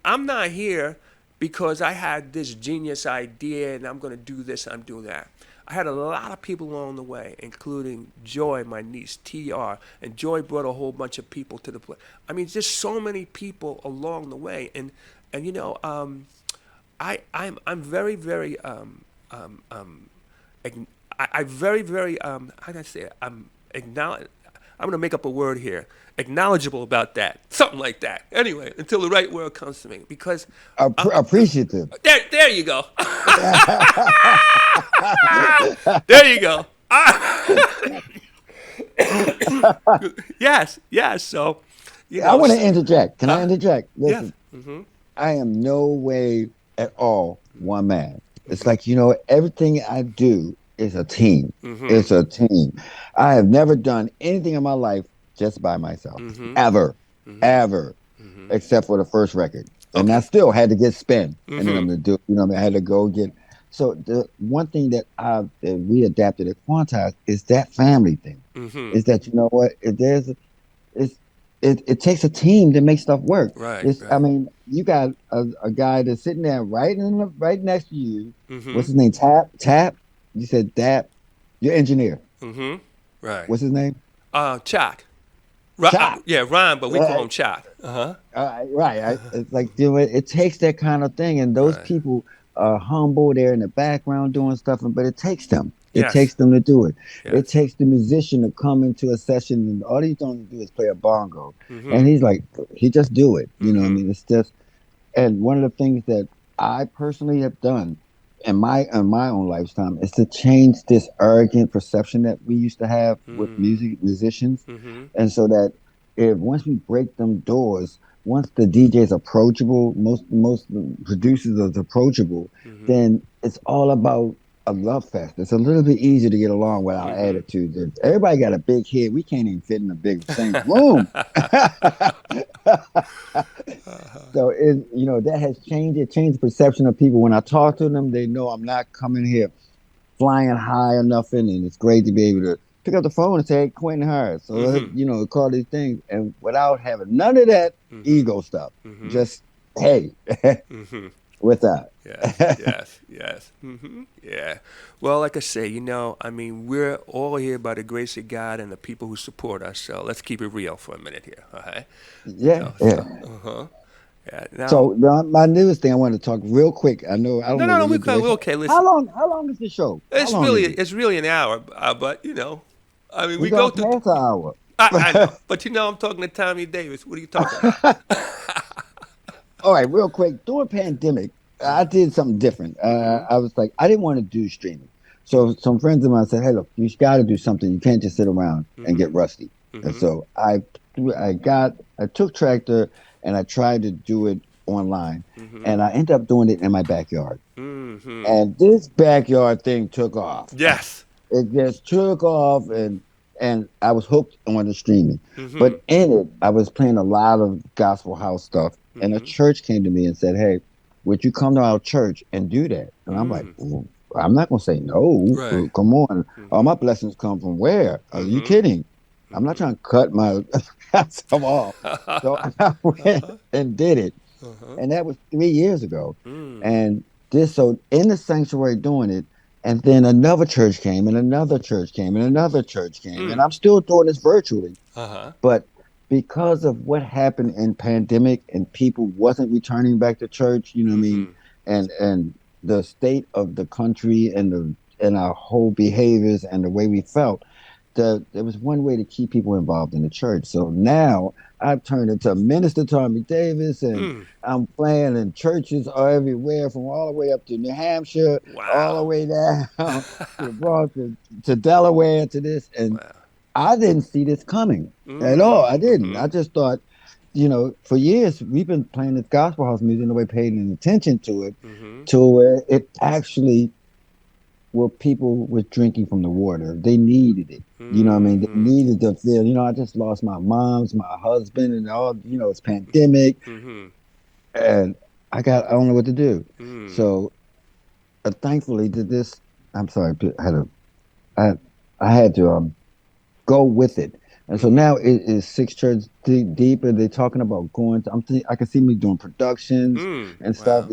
I'm not here because I had this genius idea and I'm going to do this, I'm doing that. I had a lot of people along the way, including Joy, my niece, TR, and Joy brought a whole bunch of people to the place. Just so many people along the way, and I'm very, very I very, very how can I say it? I'm going to make up a word here. Acknowledgeable about that, something like that. Anyway, until the right word comes to me, because appreciative. There you go. There you go. Yes. So, I want to interject. Can I interject? Listen, yes. Mm-hmm. I am no way at all one man. It's like, everything I do is a team. Mm-hmm. It's a team. I have never done anything in my life just by myself, ever, except for the first record. Okay. And I still had to get spin. And then I'm going to do, I had to go get. So the one thing that we adapted at Quantize is that family thing. Mm-hmm. Is that, it takes a team to make stuff work. Right. You got a guy that's sitting there right next to you. Mm-hmm. What's his name? Tap. You said Dap. Your engineer. Mm-hmm. Right. What's his name? Chak. Chak. Yeah, Ryan, but we call him Chak. Right. It's like, it takes that kind of thing, and those people are humble. They're in the background doing stuff, but it takes them. It takes them to do it. Yes. It takes the musician to come into a session, and all he's going to do is play a bongo. Mm-hmm. And he's like, he just do it. You know what I mean? It's just, and one of the things that I personally have done in my own lifetime is to change this arrogant perception that we used to have with musicians. Mm-hmm. And so that once we break them doors, once the DJ is approachable, most producers are approachable, then it's all about a love fest. It's a little bit easier to get along with our attitudes. Everybody got a big head. We can't even fit in the same room. So that has changed. It changed the perception of people. When I talk to them, they know I'm not coming here flying high or nothing. And it's great to be able to pick up the phone and say, hey, Quentin Harris. So, call these things. And without having none of that ego stuff. Just, hey, with that. Yes. Mm-hmm. Yeah. Well, like I say, we're all here by the grace of God and the people who support us. So let's keep it real for a minute here. All right. Yeah. Yeah. Now, so my newest thing I want to talk real quick. I know I don't know. No, we're okay. Listen. How long is the show? It's really an hour, but we go through past an hour. I know, but I'm talking to Thommy Davis. What are you talking about? All right, real quick. During pandemic, I did something different. I was like, I didn't want to do streaming. So some friends of mine said, hey, look, you got to do something. You can't just sit around and get rusty. And so I took Tractor and I tried to do it online. And I ended up doing it in my backyard. And this backyard thing took off. Yes. It just took off, and I was hooked on the streaming. But in it, I was playing a lot of gospel house stuff. And a church came to me and said, hey, would you come to our church and do that? And I'm like, well, I'm not gonna say no. Right. Come on, all my blessings come from where? Are you kidding? I'm not trying to cut my some off. So I went and did it, and that was 3 years ago. And so in the sanctuary doing it, and then another church came, and another church came, and another church came, and I'm still doing this virtually. But because of what happened in pandemic and people wasn't returning back to church, you know what I mean, and the state of the country and our whole behaviors and the way we felt, there was one way to keep people involved in the church. So now I've turned into Minister Thommy Davis, and I'm playing in churches everywhere, from all the way up to New Hampshire, all the way down to Delaware, to this. And I didn't see this coming at all. I didn't. I just thought, for years we've been playing this gospel house music, and nobody paid any attention to it, to where it actually, people were drinking from the water. They needed it. You know what I mean? They needed to feel, I just lost my mom's, my husband, and all, it's pandemic. And I don't know what to do. So thankfully I'm sorry, I had to go with it. And so now it is 6 churches deep, and they're talking about going to, I can see me doing productions and stuff,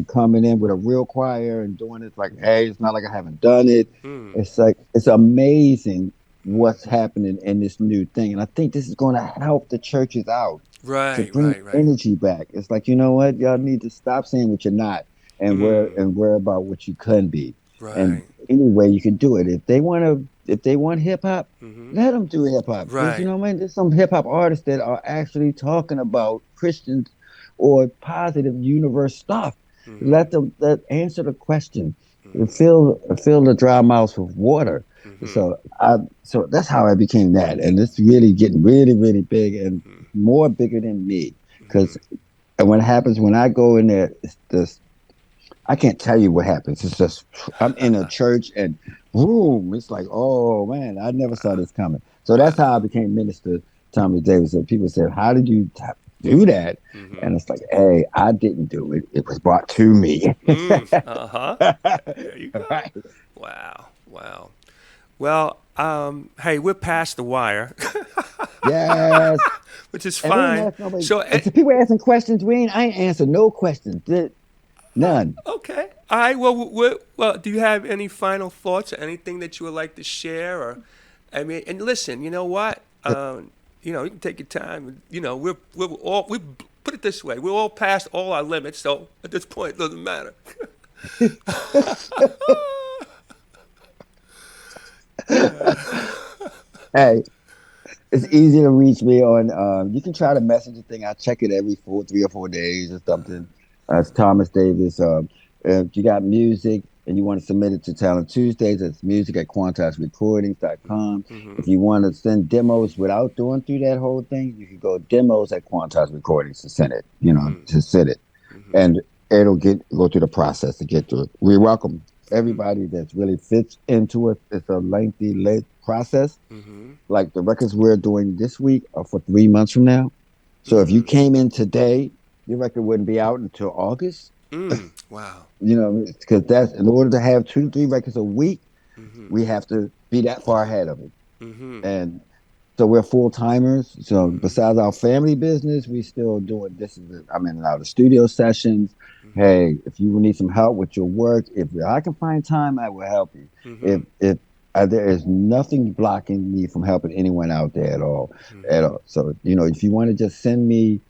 coming in with a real choir and doing it like, hey, it's not like I haven't done it. It's like, it's amazing what's happening in this new thing. And I think this is going to help the churches out to bring energy back. It's like, you know what? Y'all need to stop saying what you're not and worry about what you can be. And anyway, you can do it. If they want hip hop, let them do hip hop. You know what I mean? There's some hip hop artists that are actually talking about Christians or positive universe stuff. Let answer the question. Fill the dry mouths with water. So that's how I became that, and it's really getting really, really big, and more bigger than me. Because when it happens, when I go in there, I can't tell you what happens. It's just, I'm in a church and boom, it's like, oh man, I never saw this coming. So that's how I became Minister Thommy Davis. So people said, how did you do that? And it's like, hey, I didn't do it. It was brought to me. There you go. Right. Wow. Well, hey, we're past the wire. Yes. Which is fine. So people asking questions, I ain't answered no questions. None. Okay. All right. Well, do you have any final thoughts or anything that you would like to share? Or, I mean, and listen, you know what? You can take your time. We put it this way: we're all past all our limits. So at this point, it doesn't matter. Hey, it's easy to reach me on. You can try to message the thing. I check it every 3 or 4 days or something. It's Thomas Davis. If you got music and you want to submit it to Talent Tuesdays, it's music at QuantizeRecordings.com. If you want to send demos without going through that whole thing, you can go demos at Quantize Recordings to send it, to send it. And it'll go through the process to get to it. We welcome everybody that really fits into it. It's a lengthy, late process. Like the records we're doing this week are for 3 months from now. So if you came in today, your record wouldn't be out until August. Wow. Because that's, in order to have 2 to 3 records a week, we have to be that far ahead of it. And so we're full timers. So besides our family business, we still doing I'm in and out of studio sessions. Hey, if you need some help with your work, if I can find time, I will help you. If there is nothing blocking me from helping anyone out there at all. So, if you want to just send me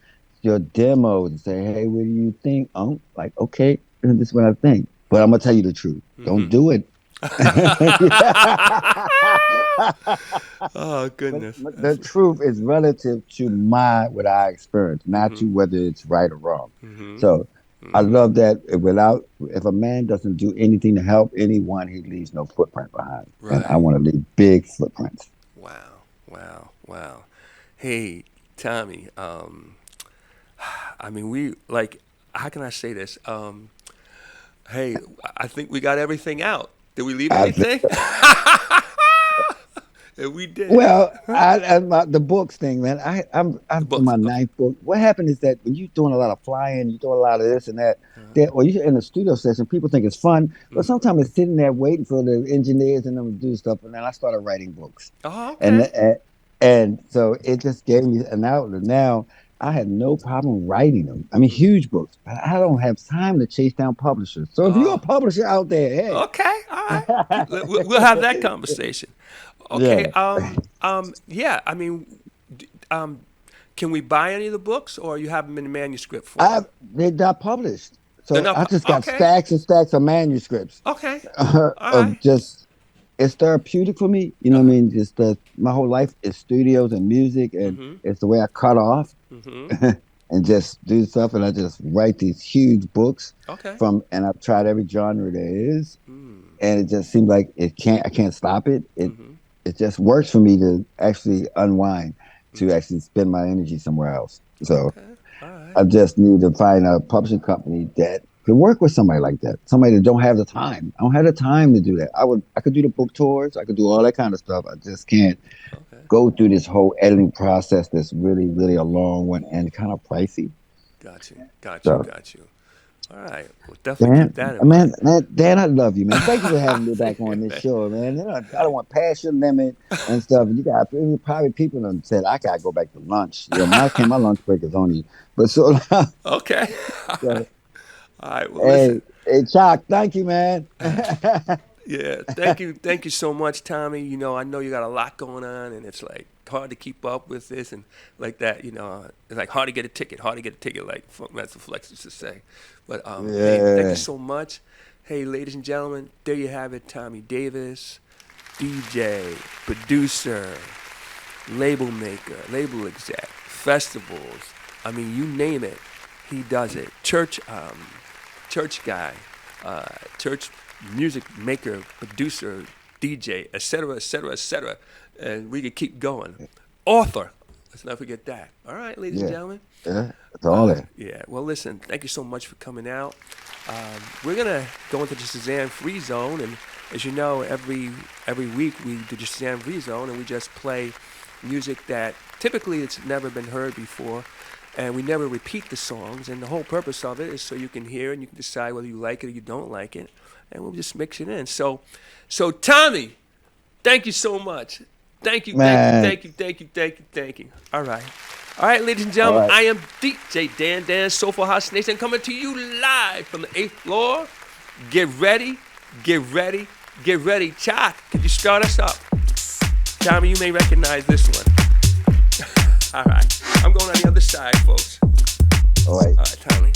your demos and say, hey, what do you think? I'm like, okay, this is what I think. But I'm going to tell you the truth. Don't do it. Oh, goodness. But the truth is relative to what I experienced, not to whether it's right or wrong. So I love that if a man doesn't do anything to help anyone, he leaves no footprint behind. Right. And I want to leave big footprints. Wow. Hey, Thommy, I mean, how can I say this? Hey, I think we got everything out. Did we leave anything? And we did. Well, the books thing, man. I'm in books, my okay. ninth book. What happened is that when you're doing a lot of flying, you're doing a lot of this and that, or you're in the studio session, people think it's fun, but sometimes it's sitting there waiting for the engineers and them to do stuff. And then I started writing books, Oh, okay. and so it just gave me an outlet. Now I had no problem writing them. I mean, huge books, but I don't have time to chase down publishers. So if you're a publisher out there, hey, Okay, all right. We'll have that conversation. Okay. Yeah. Yeah. I mean, can we buy any of the books, or you have them in manuscript form? They're not published. So They're not I just got okay. stacks and stacks of manuscripts. Okay. All Of right. just, it's therapeutic for me. You know what I mean? Just my whole life is studios and music, and it's the way I cut off and just do stuff. And I just write these huge books Okay. and I've tried every genre there is, and it just seems like I can't stop it. It just works for me to actually unwind, to actually spend my energy somewhere else. So All right. I just need to find a publishing company that can work with somebody like that. Somebody that don't have the time. I don't have the time to do that. I could do the book tours. I could do all that kind of stuff. I just can't go through this whole editing process that's really, really a long one and kind of pricey. Got you. All right. We'll definitely keep that in mind. Man, Dan, I love you, man. Thank you for having me back on this show, man. I don't want past your limit and stuff. You got probably people that said I gotta go back to lunch. My lunch break is only, but so. Okay. So, all right. Well, listen. Hey, Chuck, thank you, man. Yeah, thank you so much, Tommy. I know you got a lot going on, and it's like hard to keep up with this and like that. It's like hard to get a ticket, like Master Flex used to say. But hey, thank you so much. Hey, ladies and gentlemen, there you have it, Thommy Davis, DJ, producer, label maker, label exec, festivals. I mean, you name it, he does it. Church guy, church music maker, producer, DJ, etc., etc., etc., and we could keep going. Author, let's not forget that. All right, ladies and gentlemen. Yeah, that's all there. Yeah. Well, listen. Thank you so much for coming out. We're gonna go into the Shazam Free Zone, and as you know, every week we do the Shazam Free Zone, and we just play music that typically it's never been heard before. And we never repeat the songs, and the whole purpose of it is so you can hear and you can decide whether you like it or you don't like it, and we'll just mix it in. So Tommy, thank you so much. Thank you. All right, ladies and gentlemen, I am DJ Dan, Soulful House Nation, coming to you live from the 8th floor. Get ready. Chuck, could you start us up? Tommy, you may recognize this one. All right. I'm going on the other side, folks. All right. All right, Tommy.